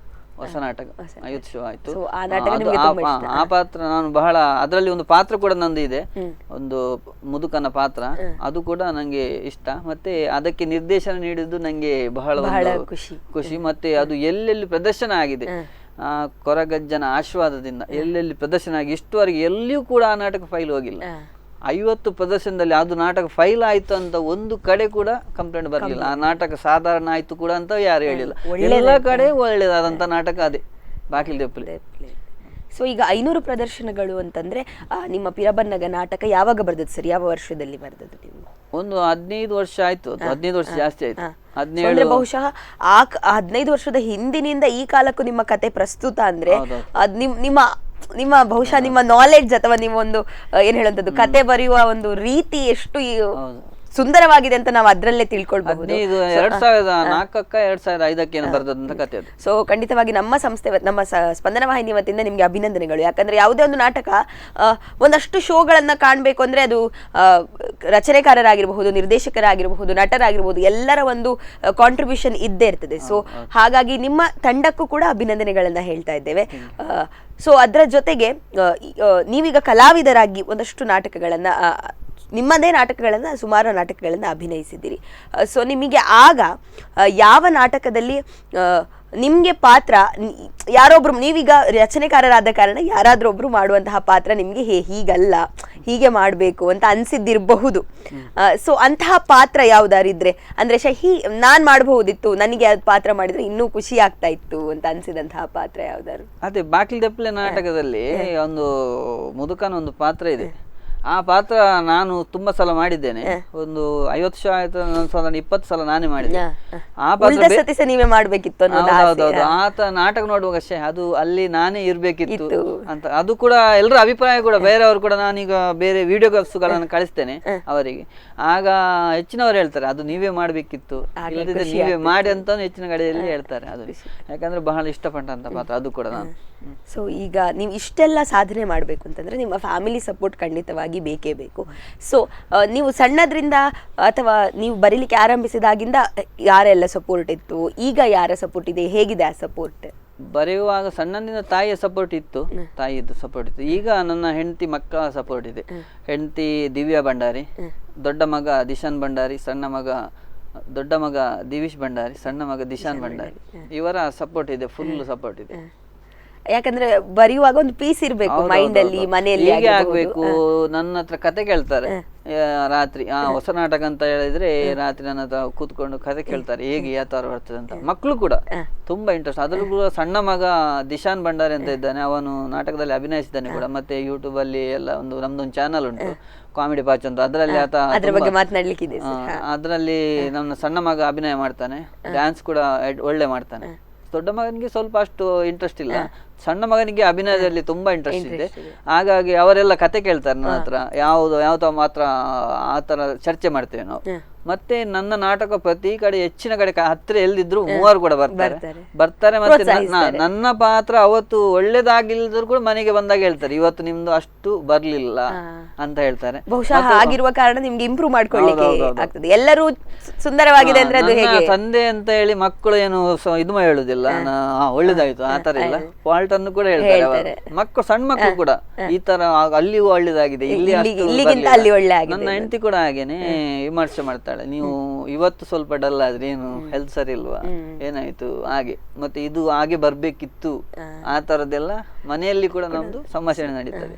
ಹೊಸ ನಾಟಕ 50 ಶೋ ಆಯ್ತು. ಆ ಪಾತ್ರ ನಾನು ಬಹಳ, ಅದರಲ್ಲಿ ಒಂದು ಪಾತ್ರ ಕೂಡ ನಂದು ಇದೆ, ಒಂದು ಮುದುಕನ ಪಾತ್ರ. ಅದು ಕೂಡ ನಂಗೆ ಇಷ್ಟ. ಮತ್ತೆ ಅದಕ್ಕೆ ನಿರ್ದೇಶನ ನೀಡಿದ್ದು ನಂಗೆ ಬಹಳ ಖುಷಿ. ಮತ್ತೆ ಅದು ಎಲ್ಲೆಲ್ಲಿ ಪ್ರದರ್ಶನ ಆಗಿದೆ, ಕೊರಗಜ್ಜನ ಆಶೀರ್ವಾದದಿಂದ ಎಲ್ಲೆಲ್ಲಿ ಪ್ರದರ್ಶನ ಆಗಿ ಇಷ್ಟುವರೆಗೆ ಎಲ್ಲಿಯೂ ಕೂಡ ಆ ನಾಟಕ ಫೈಲ್ ಹೋಗಿಲ್ಲ. 50 ಪ್ರದರ್ಶನದಲ್ಲಿ ಅದು ನಾಟಕ ಫೈಲ್ ಆಯ್ತು ಅಂತ ಒಂದು ಕಡೆ ಕೂಡ ಕಂಪ್ಲೇಂಟ್ ಬರಲಿಲ್ಲ. ಆ ನಾಟಕ ಸಾಧಾರಣ ಆಯ್ತು ಕೂಡ ಅಂತ ಯಾರು ಹೇಳಿಲ್ಲ. ಎಲ್ಲ ಕಡೆ ಒಳ್ಳೆದಾದಂತ ನಾಟಕ ಅದೇ ಬಾಕಿಲ್ ದೆಪ್ಪಲೆ. ಸೊ ಈಗ 500 ಪ್ರದರ್ಶನಗಳು ಅಂತಂದ್ರೆ ನಿಮ್ಮ ಪಿರಬನ್ನಗ ನಾಟಕ ಯಾವಾಗ ಬರ್ತದೆ ಸರ್? ಯಾವ ವರ್ಷದಲ್ಲಿ ಬರ್ತದೆ? ಒಂದು 15 ವರ್ಷ ಆಯ್ತು, 15 ವರ್ಷ ಜಾಸ್ತಿ ಆಯ್ತು. 17 ಬಹುಶಃ ಆ 15 ವರ್ಷದ ಹಿಂದಿನಿಂದ ಈ ಕಾಲಕ್ಕೂ ನಿಮ್ಮ ಕತೆ ಪ್ರಸ್ತುತ ಅಂದ್ರೆ ಅದ್ ನಿಮ್ಮ ಬಹುಶಃ ನಿಮ್ಮ ನಾಲೆಡ್ಜ್ ಅಥವಾ ನಿಮ್ಮ ಒಂದು ಏನ್ ಹೇಳುವಂತದ್ದು, ಕತೆ ಬರೆಯುವ ಒಂದು ರೀತಿ ಎಷ್ಟು ಸುಂದರವಾಗಿದೆ ಅಂತ ನಾವು ಅದ್ರಲ್ಲೇ ತಿಳ್ಕೊಳ್ಬಹುದು. 2004-2005 ಬರೆದಂತ ಕತೆ ಅದು. ಸೊ ಖಂಡಿತವಾಗಿ ನಮ್ಮ ಸಂಸ್ಥೆ, ನಮ್ಮ ಸ್ಪಂದನ ವಾಹಿನಿ ವತಿಯಿಂದ ನಿಮ್ಗೆ ಅಭಿನಂದನೆಗಳು. ಯಾಕಂದ್ರೆ ಯಾವುದೇ ಒಂದು ನಾಟಕ ಒಂದಷ್ಟು ಶೋಗಳನ್ನ ಕಾಣ್ಬೇಕು ಅಂದ್ರೆ ಅದು ರಚನೆಕಾರರಾಗಿರಬಹುದು, ನಿರ್ದೇಶಕರಾಗಿರಬಹುದು, ನಟರಾಗಿರ್ಬಹುದು, ಎಲ್ಲರ ಒಂದು ಕಾಂಟ್ರಿಬ್ಯೂಷನ್ ಇದ್ದೇ ಇರ್ತದೆ. ಸೊ ಹಾಗಾಗಿ ನಿಮ್ಮ ತಂಡಕ್ಕೂ ಕೂಡ ಅಭಿನಂದನೆಗಳನ್ನ ಹೇಳ್ತಾ ಇದ್ದೇವೆ. ಸೊ ಅದರ ಜೊತೆಗೆ ನೀವೀಗ ಕಲಾವಿದರಾಗಿ ಒಂದಷ್ಟು ನಾಟಕಗಳನ್ನ, ನಿಮ್ಮದೇ ನಾಟಕಗಳನ್ನ, ಸುಮಾರು ನಾಟಕಗಳನ್ನ ಅಭಿನಯಿಸಿದ್ದೀರಿ. ಸೊ ನಿಮಗೆ ಆಗ ಯಾವ ನಾಟಕದಲ್ಲಿ ನಿಮ್ಗೆ ಪಾತ್ರ, ಯಾರೊಬ್ರು, ನೀವೀಗ ರಚನೆಕಾರರಾದ ಕಾರಣ ಯಾರಾದ್ರೂ ಒಬ್ರು ಮಾಡುವಂತಹ ಪಾತ್ರ ನಿಮ್ಗೆ ಹೀಗಲ್ಲ, ಹೀಗೆ ಮಾಡ್ಬೇಕು ಅಂತ ಅನ್ಸಿದ್ದಿರಬಹುದು. ಸೊ ಅಂತಹ ಪಾತ್ರ ಯಾವ್ದಾರಿದ್ರೆ, ಅಂದ್ರೆ ನಾನ್ ಮಾಡಬಹುದಿತ್ತು, ನನಗೆ ಅದ್ ಪಾತ್ರ ಮಾಡಿದ್ರೆ ಇನ್ನೂ ಖುಷಿ ಆಗ್ತಾ ಇತ್ತು ಅಂತ ಅನ್ಸಿದಂತಹ ಪಾತ್ರ ಯಾವ್ದಾರು? ಅದೇ ಬಾಕಿಲ್ ದೆಪ್ಪಲೆ ನಾಟಕದಲ್ಲಿ ಒಂದು ಮುದುಕನ ಒಂದು ಪಾತ್ರ ಇದೆ. ಆ ಪಾತ್ರ ನಾನು ತುಂಬಾ ಸಲ ಮಾಡಿದ್ದೇನೆ. ಒಂದು 50 ಶೋ ಆಯ್ತು, 20 ಸಲ ನಾನೇ ಮಾಡಿದ್ದೆ. ಆ ಪಾತ್ರ ನೀವೇ ಮಾಡ್ಬೇಕಿತ್ತು. ಹೌದೌದು, ಆತ ನಾಟಕ ನೋಡುವಾಗ ಅದು ಅಲ್ಲಿ ನಾನೇ ಇರ್ಬೇಕಿತ್ತು ಅಂತ. ಅದು ಕೂಡ ಎಲ್ಲರ ಅಭಿಪ್ರಾಯ ಕೂಡ, ಬೇರೆಯವರು ಕೂಡ, ನಾನೀಗ ಬೇರೆ ವಿಡಿಯೋಗಳನ್ನು ಕಳಿಸ್ತೇನೆ ಅವರಿಗೆ, ಆಗ ಹೆಚ್ಚಿನವರು ಹೇಳ್ತಾರೆ ಅದು ನೀವೇ ಮಾಡ್ಬೇಕಿತ್ತು, ಇಲ್ಲದಿದ್ರೆ ನೀವೇ ಮಾಡಿ ಅಂತ ಹೆಚ್ಚಿನ ಕಡೆಯಲ್ಲಿ ಹೇಳ್ತಾರೆ. ಅದು ಯಾಕಂದ್ರೆ ಬಹಳ ಇಷ್ಟಪಟ್ಟಂತ ಪಾತ್ರ. ಅದು ಕೂಡ ನಾನು ಸೊ ಈಗ ನೀವು ಇಷ್ಟೆಲ್ಲ ಸಾಧನೆ ಮಾಡಬೇಕು ಅಂತಂದ್ರೆ ನಿಮ್ಮ ಫ್ಯಾಮಿಲಿ ಸಪೋರ್ಟ್ ಖಂಡಿತವಾಗಿ ಬೇಕೇ ಬೇಕು. ಸೊ ನೀವು ಸಣ್ಣದ್ರಿಂದ ಅಥವಾ ನೀವು ಬರೀಲಿಕ್ಕೆ ಆರಂಭಿಸಿದಾಗಿಂದ ಯಾರೆಲ್ಲ ಸಪೋರ್ಟ್ ಇತ್ತು, ಈಗ ಯಾರ ಸಪೋರ್ಟ್ ಇದೆ, ಹೇಗಿದೆ ಆ ಸಪೋರ್ಟ್? ಬರೆಯುವಾಗ ಸಣ್ಣದಿಂದ ತಾಯಿಯ ಸಪೋರ್ಟ್ ಇತ್ತು, ತಾಯಿಯದ್ದು ಸಪೋರ್ಟ್ ಇತ್ತು. ಈಗ ನನ್ನ ಹೆಂಡತಿ ಮಕ್ಕಳ ಸಪೋರ್ಟ್ ಇದೆ. ಹೆಂಡತಿ ದಿವ್ಯಾ ಭಂಡಾರಿ, ದೊಡ್ಡ ಮಗ ದಿಶಾನ್ ಭಂಡಾರಿ, ದೊಡ್ಡ ಮಗ ದಿವಿಶ್ ಭಂಡಾರಿ, ಸಣ್ಣ ಮಗ ದಿಶಾನ್ ಭಂಡಾರಿ. ಇವರ ಸಪೋರ್ಟ್ ಇದೆ, ಫುಲ್ ಸಪೋರ್ಟ್ ಇದೆ. ಯಾಕಂದ್ರೆ ಬರೆಯುವಾಗ ಒಂದು ಪೀಸ್ ಇರ್ಬೇಕು ಮೈಂಡ್ ಅಲ್ಲಿ, ಮನೆಯಲ್ಲಿ ಹೇಗೆ ಆಗ್ಬೇಕು. ನನ್ನ ಹತ್ರ ಕತೆ ಕೇಳ್ತಾರೆ ರಾತ್ರಿ, ಹೊಸ ನಾಟಕ ಅಂತ ಹೇಳಿದ್ರೆ ರಾತ್ರಿ ನನ್ನ ಹತ್ರ ಕೂತ್ಕೊಂಡು ಕತೆ ಕೇಳ್ತಾರೆ, ಹೇಗೆ ಯಾವ ತರ ಬರ್ತದೆ ಅಂತ. ಮಕ್ಕಳು ಕೂಡ ತುಂಬಾ ಇಂಟ್ರೆಸ್ಟ್. ಅದ್ರಲ್ಲೂ ಕೂಡ ಸಣ್ಣ ಮಗ ದಿಶಾನ್ ಭಂಡಾರಿ ಅಂತ ಇದ್ದಾನೆ, ಅವನು ನಾಟಕದಲ್ಲಿ ಅಭಿನಯಿಸಿದ್ದಾನೆ ಕೂಡ. ಮತ್ತೆ ಯೂಟ್ಯೂಬ್ ಅಲ್ಲಿ ಎಲ್ಲ ನಮ್ದೊಂದು ಚಾನಲ್ ಉಂಟು, ಕಾಮಿಡಿ ಪಾಚ್ ಅಂತ. ಅದರಲ್ಲಿ ಅದ್ರ ಬಗ್ಗೆ ಮಾತನಾಡ್ಲಿಕ್ಕಿದೆ. ಅದರಲ್ಲಿ ನನ್ನ ಸಣ್ಣ ಮಗ ಅಭಿನಯ ಮಾಡ್ತಾನೆ, ಡ್ಯಾನ್ಸ್ ಕೂಡ ಒಳ್ಳೆ ಮಾಡ್ತಾನೆ. ದೊಡ್ಡ ಮಗನಿಗೆ ಸ್ವಲ್ಪ ಅಷ್ಟು ಇಂಟ್ರೆಸ್ಟ್ ಇಲ್ಲ, ಸಣ್ಣ ಮಗನಿಗೆ ಅಭಿನಯದಲ್ಲಿ ತುಂಬಾ ಇಂಟ್ರೆಸ್ಟ್ ಇದೆ. ಹಾಗಾಗಿ ಅವರೆಲ್ಲ ಕತೆ ಕೇಳ್ತಾರೆ ನನ್ನ ಹತ್ರ, ಯಾವ ಮಾತ್ರ ಆ ತರ ಚರ್ಚೆ ಮಾಡ್ತೇವೆ ನಾವು. ಮತ್ತೆ ನನ್ನ ನಾಟಕ ಪ್ರತಿ ಕಡೆ ಹೆಚ್ಚಿನ ಕಡೆ ಹತ್ತಿರ ಎಲ್ಲಿದ್ರು ಮೂವರು ಕೂಡ ಬರ್ತಾರೆ. ಮತ್ತೆ ನನ್ನ ಪಾತ್ರ ಅವತ್ತು ಒಳ್ಳೇದಾಗಿಲ್ದ್ರು ಕೂಡ ಮನೆಗೆ ಬಂದಾಗ ಹೇಳ್ತಾರೆ, ಇವತ್ತು ನಿಮ್ದು ಅಷ್ಟು ಬರ್ಲಿಲ್ಲ ಅಂತ ಹೇಳ್ತಾರೆ. ಬಹುಶಃ ಆಗಿರುವ ಕಾರಣ ನಿಮ್ಗೆ ಇಂಪ್ರೂವ್ ಮಾಡ್ಕೊಳ್ಳಿಕ್ಕೆ ಆಗ್ತದೆ. ಎಲ್ಲರೂ ಸುಂದರವಾಗಿದೆ ಅಂದ್ರೆ ಅದು ಹೇಗೆ ತಂದೆ ಅಂತ ಹೇಳಿ ಮಕ್ಕಳು ಏನು ಇದು ಹೇಳುದಿಲ್ಲ, ಒಳ್ಳೇದಾಯ್ತು ಆ ತರ ಇಲ್ಲ, ಫಾಲ್ಟ್ ಅನ್ನು ಕೂಡ ಹೇಳ್ತಾರೆ ಮಕ್ಕಳು, ಸಣ್ಣ ಮಕ್ಕಳು ಕೂಡ. ಈ ತರ ಅಲ್ಲಿಯೂ ಒಳ್ಳೇದಾಗಿದೆ, ಇಲ್ಲಿಗಿಂತ ಅಲ್ಲಿ ಒಳ್ಳೆ ಆಗಿದೆ. ನನ್ನ ಹೆಂಡತಿ ಕೂಡ ಹಾಗೇನೆ ವಿಮರ್ಶೆ ಮಾಡ್ತಾಳೆ, ನೀವು ಇವತ್ತು ಸ್ವಲ್ಪ ಡಲ್ ಆದ್ರೆ ಏನು ಹೆಲ್ತ್ ಸರಿ ಇಲ್ವಾ, ಏನಾಯ್ತು ಹಾಗೆ, ಮತ್ತೆ ಇದು ಹಾಗೆ ಬರ್ಬೇಕಿತ್ತು, ಆ ತರದ್ದೆಲ್ಲ ಮನೆಯಲ್ಲಿ ಕೂಡ ನಮ್ದು ಸಂಭಾಷಣೆ ನಡೀತದೆ.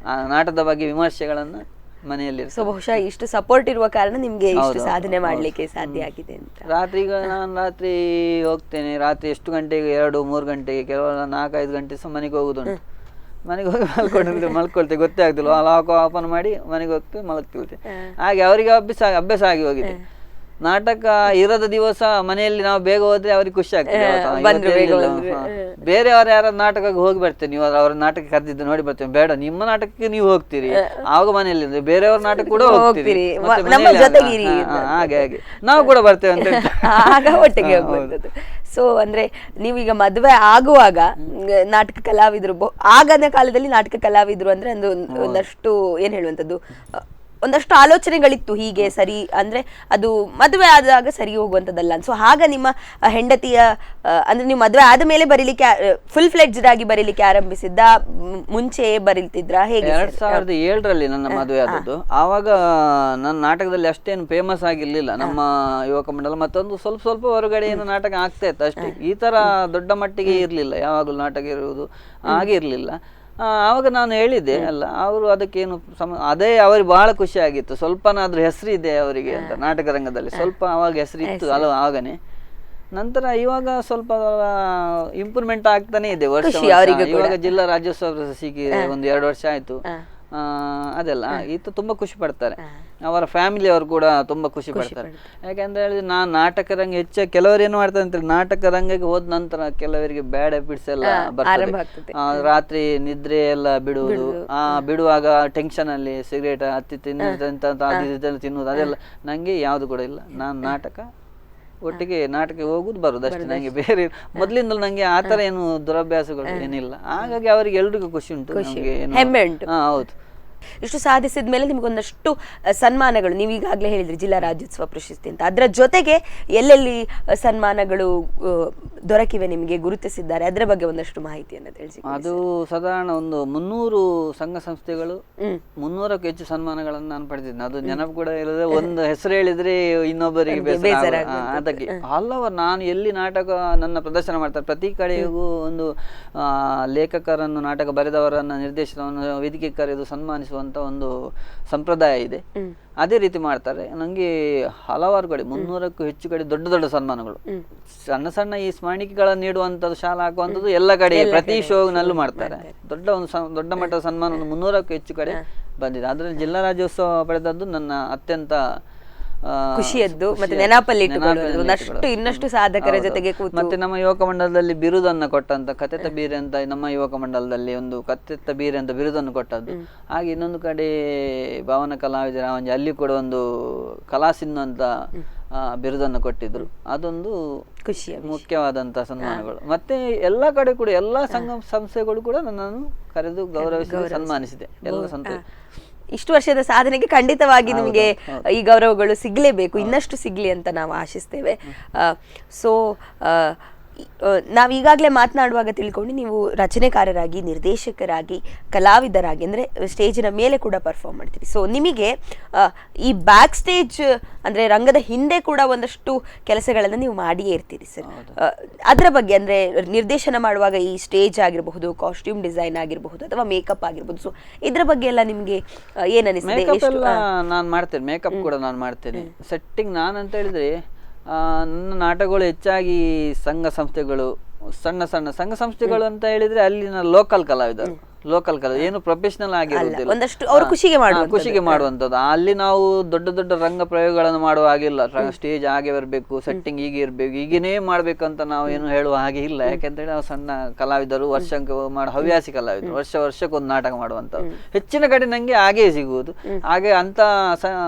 ಆ ನಾಟಕದ ಬಗ್ಗೆ ವಿಮರ್ಶೆಗಳನ್ನ ಮನೆಯಲ್ಲಿ. ಸೊ ಬಹುಶಃ ಇಷ್ಟು ಸಪೋರ್ಟ್ ಇರುವ ಕಾರಣ ನಿಮ್ಗೆ ಇಷ್ಟು ಸಾಧನೆ ಮಾಡ್ಲಿಕ್ಕೆ ಸಾಧ್ಯ ಆಗಿದೆ ಅಂತ. ನಾನು ರಾತ್ರಿ ಹೋಗ್ತೇನೆ, ರಾತ್ರಿ ಎಷ್ಟು ಗಂಟೆಗೆ, 2-3 ಗಂಟೆಗೆ, ಕೆಲವರು 4-5 ಗಂಟೆ ಸಹ ಮನೆಗೆ ಹೋಗುದುಂಟು. ಮನೆಗೆ ಹೋಗಿ ಮಲ್ಕೊಳ್ತೇವೆ, ಗೊತ್ತೇ ಆಗ್ತಿಲ್ವ, ಲಾಕ್ ಓಪನ್ ಮಾಡಿ ಮನೆಗೆ ಹೋಗ್ತೀವಿ, ಮಲಗ್ತಿರ್ತೇವೆ. ಹಾಗೆ ಅವರಿಗೆ ಅಭ್ಯಾಸ ಆಗಿ ಹೋಗಿದೆ. ನಾಟಕ ಇರದ ದಿವಸ ಮನೆಯಲ್ಲಿ ನಾವು ಬೇಗ ಹೋದ್ರೆ ಅವ್ರಿಗೆ ಖುಷಿ ಆಗ್ತದೆ. ಬೇರೆಯವ್ರ ಯಾರ ನಾಟಕಕ್ಕೆ ಹೋಗಿ ಬರ್ತೇನೆ, ನೀವು ಅವ್ರ ನಾಟಕ ಕರೆದಿದ್ದು ನೋಡಿ ಬರ್ತೇವೆ, ಬೇಡ ನಿಮ್ಮ ನಾಟಕಕ್ಕೆ ನೀವು ಹೋಗ್ತೀರಿ, ಆವಾಗ ಮನೆಯಲ್ಲಿ ಬೇರೆಯವ್ರ ನಾಟಕ ಕೂಡ ಹೋಗ್ತೀರಿ, ಹಾಗೆ ನಾವು ಕೂಡ ಬರ್ತೇವೆ ಅಂತ ಆಗ ಒಟ್ಟಿಗೆ ಹೋಗ್ಬರ್ತದೆ. ಸೊ ಅಂದ್ರೆ ನೀವೀಗ ಮದುವೆ ಆಗುವಾಗ ನಾಟಕ ಕಲಾವಿದರು, ಆಗದ ಕಾಲದಲ್ಲಿ ನಾಟಕ ಕಲಾವಿದರು ಅಂದ್ರೆ ಒಂದಷ್ಟು ಏನ್ ಹೇಳುವಂತದ್ದು, ಒಂದಷ್ಟು ಆಲೋಚನೆಗಳಿತ್ತು, ಹೀಗೆ ಸರಿ ಅಂದ್ರೆ ಅದು ಮದುವೆ ಆದಾಗ ಸರಿ ಹೋಗುವಂತದ್ದಲ್ಲ. ಸೊ ಆಗ ನಿಮ್ಮ ಹೆಂಡತಿಯ ಅಂದ್ರೆ ನೀವು ಮದುವೆ ಆದ ಮೇಲೆ ಬರೀಲಿಕ್ಕೆ ಫುಲ್ ಫ್ಲೆಡ್ಜ್ಡ್ ಆಗಿ ಬರೀಲಿಕ್ಕೆ ಆರಂಭಿಸಿದ್ದ, ಮುಂಚೆ ಬರೀತಿದ್ರ ಹೇಗೆ? 2007ರಲ್ಲಿ ನನ್ನ ಮದುವೆ ಆದದ್ದು. ಆವಾಗ ನನ್ನ ನಾಟಕದಲ್ಲಿ ಅಷ್ಟೇನು ಫೇಮಸ್ ಆಗಿರ್ಲಿಲ್ಲ ನಮ್ಮ ಯುವಕ ಮಂಡಲ, ಮತ್ತೊಂದು ಸ್ವಲ್ಪ ಹೊರಗಡೆ ಏನು ನಾಟಕ ಆಗ್ತಾ ಇತ್ತು ಅಷ್ಟೇ. ಈ ತರ ದೊಡ್ಡ ಮಟ್ಟಿಗೆ ಇರ್ಲಿಲ್ಲ, ಯಾವಾಗಲೂ ನಾಟಕ ಇರುವುದು ಹಾಗೆ ಇರ್ಲಿಲ್ಲ. ಆವಾಗ ನಾನು ಹೇಳಿದ್ದೆ ಅಲ್ಲ, ಅವರು ಅದಕ್ಕೇನು ಅದೇ ಅವ್ರಿಗೆ ಬಹಳ ಖುಷಿ ಆಗಿತ್ತು, ಸ್ವಲ್ಪನಾದ್ರೂ ಹೆಸರು ಇದೆ ಅವರಿಗೆ ಅಂತ ನಾಟಕ ರಂಗದಲ್ಲಿ, ಸ್ವಲ್ಪ ಅವಾಗ ಹೆಸರು ಇತ್ತು ಅಲ್ವ ಆವಾಗನೇ. ನಂತರ ಇವಾಗ ಸ್ವಲ್ಪ ಇಂಪ್ರೂವ್ಮೆಂಟ್ ಆಗ್ತಾನೆ ಇದೆ ವರ್ಷ. ಇವಾಗ ಜಿಲ್ಲಾ ರಾಜ್ಯೋತ್ಸವ ಪ್ರಶಸ್ತಿಗೆ 1-2 ವರ್ಷ ಆಯ್ತು. ಅದೆಲ್ಲ ಇದು ತುಂಬಾ ಖುಷಿ ಪಡ್ತಾರೆ, ಅವರ ಫ್ಯಾಮಿಲಿ ಅವರು ಕೂಡ ತುಂಬಾ ಖುಷಿ ಪಡ್ತಾರೆ. ಯಾಕಂತ ಹೇಳಿದ್ರೆ ನಾನು ನಾಟಕ ರಂಗ ಹೆಚ್ಚಾಗಿ ಕೆಲವರು ಏನು ಮಾಡ್ತಾರೆ ಅಂತ ನಾಟಕ ರಂಗಕ್ಕೆ ಹೋದ ನಂತರ ಕೆಲವರಿಗೆ ಬ್ಯಾಡ್ ಹ್ಯಾಬಿಟ್ಸ್ ಎಲ್ಲ ಬರ್ತದೆ. ರಾತ್ರಿ ನಿದ್ರೆ ಎಲ್ಲ ಬಿಡುವುದು, ಬಿಡುವಾಗ ಟೆನ್ಷನ್ ಅಲ್ಲಿ ಸಿಗರೇಟ್ ಹತ್ತಿ ತಿನ್ನುವುದು, ಅದೆಲ್ಲ ನಂಗೆ ಯಾವ್ದು ಕೂಡ ಇಲ್ಲ. ನಾನು ಒಟ್ಟಿಗೆ ನಾಟಕ ಹೋಗುದು ಬರುದು ಅಷ್ಟೇ, ನಂಗೆ ಬೇರೆ ಮೊದ್ಲಿಂದಲೂ ನಂಗೆ ಆತರ ಏನು ದುರಭ್ಯಾಸಗಳು ಏನಿಲ್ಲ. ಹಾಗಾಗಿ ಅವರಿಗೆ ಎಲ್ರಿಗೂ ಖುಷಿ ಉಂಟು, ಹೆಮ್ಮೆ ಉಂಟು. ಹೌದು. ಇಷ್ಟು ಸಾಧಿಸಿದ ಮೇಲೆ ನಿಮಗೊಂದಷ್ಟು ಸನ್ಮಾನಗಳು, ನೀವು ಈಗಾಗಲೇ ಹೇಳಿದ್ರಿ ಜಿಲ್ಲಾ ರಾಜ್ಯೋತ್ಸವ ಪ್ರಶಸ್ತಿ ಅಂತ, ಅದರ ಜೊತೆಗೆ ಎಲ್ಲೆಲ್ಲಿ ಸನ್ಮಾನಗಳು ದೊರಕಿವೆ ನಿಮಗೆ, ಗುರುತಿಸಿದ್ದಾರೆ, ಅದರ ಬಗ್ಗೆ ಒಂದಷ್ಟು ಮಾಹಿತಿಯನ್ನು ತಿಳಿಸಿ. ಅದು ಸಾಧಾರಣ ಒಂದು 300 ಸಂಘ ಸಂಸ್ಥೆಗಳು, 300ಕ್ಕೂ ಹೆಚ್ಚು ಸನ್ಮಾನಗಳನ್ನು ನಾನು ಪಡೆದಿದ್ದೇನೆ. ಅದು ನೆನಪು ಕೂಡ ಇಲ್ಲದೆ ಒಂದು ಹೆಸರು ಹೇಳಿದ್ರೆ ಇನ್ನೊಬ್ಬರಿಗೆ ಬೇಸರ. ಅದಕ್ಕೆ ಹಲವಾರು, ನಾನು ಎಲ್ಲಿ ನಾಟಕ ನನ್ನ ಪ್ರದರ್ಶನ ಮಾಡ್ತಾರೆ ಪ್ರತಿ ಕಡೆಗೂ ಒಂದು ಲೇಖಕರನ್ನು, ನಾಟಕ ಬರೆದವರನ್ನ, ನಿರ್ದೇಶನವನ್ನು ವೇದಿಕೆ ಕರೆದು ಸನ್ಮಾನಿಸುವಂತ ಒಂದು ಸಂಪ್ರದಾಯ ಇದೆ. ಅದೇ ರೀತಿ ಮಾಡ್ತಾರೆ. ನಂಗೆ ಹಲವಾರು ಕಡೆ 300ಕ್ಕೂ ಹೆಚ್ಚು ಕಡೆ ದೊಡ್ಡ ಸನ್ಮಾನಗಳು, ಸಣ್ಣ ಈ ಸ್ಮರಣಿಕೆಗಳನ್ನು ನೀಡುವಂಥದ್ದು, ಶಾಲಾ ಹಾಕುವಂಥದ್ದು ಎಲ್ಲ ಕಡೆ ಪ್ರತಿ ಶೋನಲ್ಲೂ ಮಾಡ್ತಾರೆ. ದೊಡ್ಡ ಮಟ್ಟದ ಸನ್ಮಾನ 300ಕ್ಕೂ ಹೆಚ್ಚು ಕಡೆ ಬಂದಿದೆ. ಅದರಲ್ಲಿ ಜಿಲ್ಲಾ ರಾಜ್ಯೋತ್ಸವ ಪಡೆದದ್ದು ನನ್ನ ಅತ್ಯಂತ ಖುಷಿಯದ್ದು ಮತ್ತೆ ನೆನಪಲ್ಲಿ ಇಟ್ಟುಕೊಳ್ಳೋದು, ಒಂದಷ್ಟು ಇನ್ನಷ್ಟು ಸಾಧಕರ ಹೌದು. ಜೊತೆಗೆ ಕೂತು. ಮತ್ತೆ ನಮ್ಮ ಯುವಕ ಮಂಡಲದಲ್ಲಿ ಬಿರುದನ್ನ ಕೊಟ್ಟಂತ ಕತೆತ ಬೀರೆ ಅಂತ ನಮ್ಮ ಯುವಕ ಮಂಡಲದಲ್ಲಿ ಒಂದು ಕತೆತ ಬೀರೆ ಅಂತ ಬಿರುದನ್ನು ಕೊಟ್ಟದ್ದು. ಹಾಗೆ ಇನ್ನೊಂದು ಕಡೆ ಭವನ ಕಲಾವಿದರ ರಾವಂಜಿ ಅಲ್ಲಿ ಕೂಡ ಒಂದು ಕಲಾಸಿನ್ನು ಅಂತ ಬಿರುದನ್ನು ಕೊಟ್ಟಿದ್ರು. ಅದೊಂದು ಖುಷಿಯ ಮುಖ್ಯವಾದಂತಹ ಸನ್ಮಾನಗಳು. ಮತ್ತೆ ಎಲ್ಲ ಕಡೆ ಕೂಡ ಎಲ್ಲಾ ಸಂಘ ಸಂಸ್ಥೆಗಳು ಕೂಡ ನನ್ನನ್ನು ಕರೆದು ಗೌರವಿಸಿ ಸನ್ಮಾನಿಸಿದೆ. ಎಲ್ಲ ಸಂಸ್ಥೆ ಇಷ್ಟು ವರ್ಷದ ಸಾಧನೆಗೆ ಖಂಡಿತವಾಗಿ ನಿಮಗೆ ಈ ಗೌರವಗಳು ಸಿಗ್ಲೇಬೇಕು, ಇನ್ನಷ್ಟು ಸಿಗ್ಲಿ ಅಂತ ನಾವು ಆಶಿಸ್ತೇವೆ. ಸೊ ನಾವು ಈಗಾಗಲೇ ಮಾತನಾಡುವಾಗ ತಿಳ್ಕೊಂಡು ನೀವು ರಚನೆಕಾರರಾಗಿ, ನಿರ್ದೇಶಕರಾಗಿ, ಕಲಾವಿದರಾಗಿ ಅಂದರೆ ಸ್ಟೇಜಿನ ಮೇಲೆ ಕೂಡ ಪರ್ಫಾರ್ಮ್ ಮಾಡ್ತೀರಿ. ಸೊ ನಿಮಗೆ ಈ ಬ್ಯಾಕ್ ಸ್ಟೇಜ್ ಅಂದರೆ ರಂಗದ ಹಿಂದೆ ಕೂಡ ಒಂದಷ್ಟು ಕೆಲಸಗಳನ್ನು ನೀವು ಮಾಡಿಯೇ ಇರ್ತೀರಿ ಸರ್. ಅದರ ಬಗ್ಗೆ ಅಂದರೆ ನಿರ್ದೇಶನ ಮಾಡುವಾಗ ಈ ಸ್ಟೇಜ್ ಆಗಿರಬಹುದು, ಕಾಸ್ಟ್ಯೂಮ್ ಡಿಸೈನ್ ಆಗಿರಬಹುದು, ಅಥವಾ ಮೇಕಪ್ ಆಗಿರ್ಬೋದು, ಸೊ ಇದ್ರ ಬಗ್ಗೆ ಎಲ್ಲ ನಿಮಗೆ ಏನು ಅನಿಸ್ತದೆ? ನಾನು ಮಾಡ್ತೇನೆ, ಮೇಕಪ್ ಕೂಡ ನಾನು ಮಾಡ್ತೇನೆ. ಸೆಟ್ಟಿಂಗ್ ನಾನು ಅಂತ ಹೇಳಿದ್ರೆ ನನ್ನ ನಾಟಕಗಳು ಹೆಚ್ಚಾಗಿ ಸಂಘ ಸಂಸ್ಥೆಗಳು, ಸಣ್ಣ ಸಣ್ಣ ಸಂಘ ಸಂಸ್ಥೆಗಳು ಅಂತ ಹೇಳಿದ್ರೆ ಅಲ್ಲಿನ ಲೋಕಲ್ ಕಲಾವಿದರು, ಏನು ಪ್ರೊಫೆಷನಲ್ ಆಗಿರುವುದಿಲ್ಲ, ಒಂದಷ್ಟು ಅವರು ಖುಷಿಗೆ ಮಾಡುವಂಥದ್ದು. ಅಲ್ಲಿ ನಾವು ದೊಡ್ಡ ದೊಡ್ಡ ರಂಗ ಪ್ರಯೋಗಗಳನ್ನು ಮಾಡುವ ಹಾಗಿಲ್ಲ. ಸ್ಟೇಜ್ ಹಾಗೆ ಬರಬೇಕು, ಸೆಟ್ಟಿಂಗ್ ಹೀಗೆ ಇರಬೇಕು, ಹೀಗೇನೇ ಮಾಡ್ಬೇಕಂತ ನಾವು ಏನು ಹೇಳುವ ಹಾಗೆ ಇಲ್ಲ. ಯಾಕೆಂತೇಳಿ ನಾವು ಸಣ್ಣ ಕಲಾವಿದರು, ವರ್ಷಕ್ಕೆ ಹವ್ಯಾಸಿ ಕಲಾವಿದರು, ವರ್ಷಕ್ಕೊಂದು ನಾಟಕ ಮಾಡುವಂಥದ್ದು. ಹೆಚ್ಚಿನ ಕಡೆ ನಂಗೆ ಹಾಗೇ ಸಿಗುವುದು. ಹಾಗೆ ಅಂತ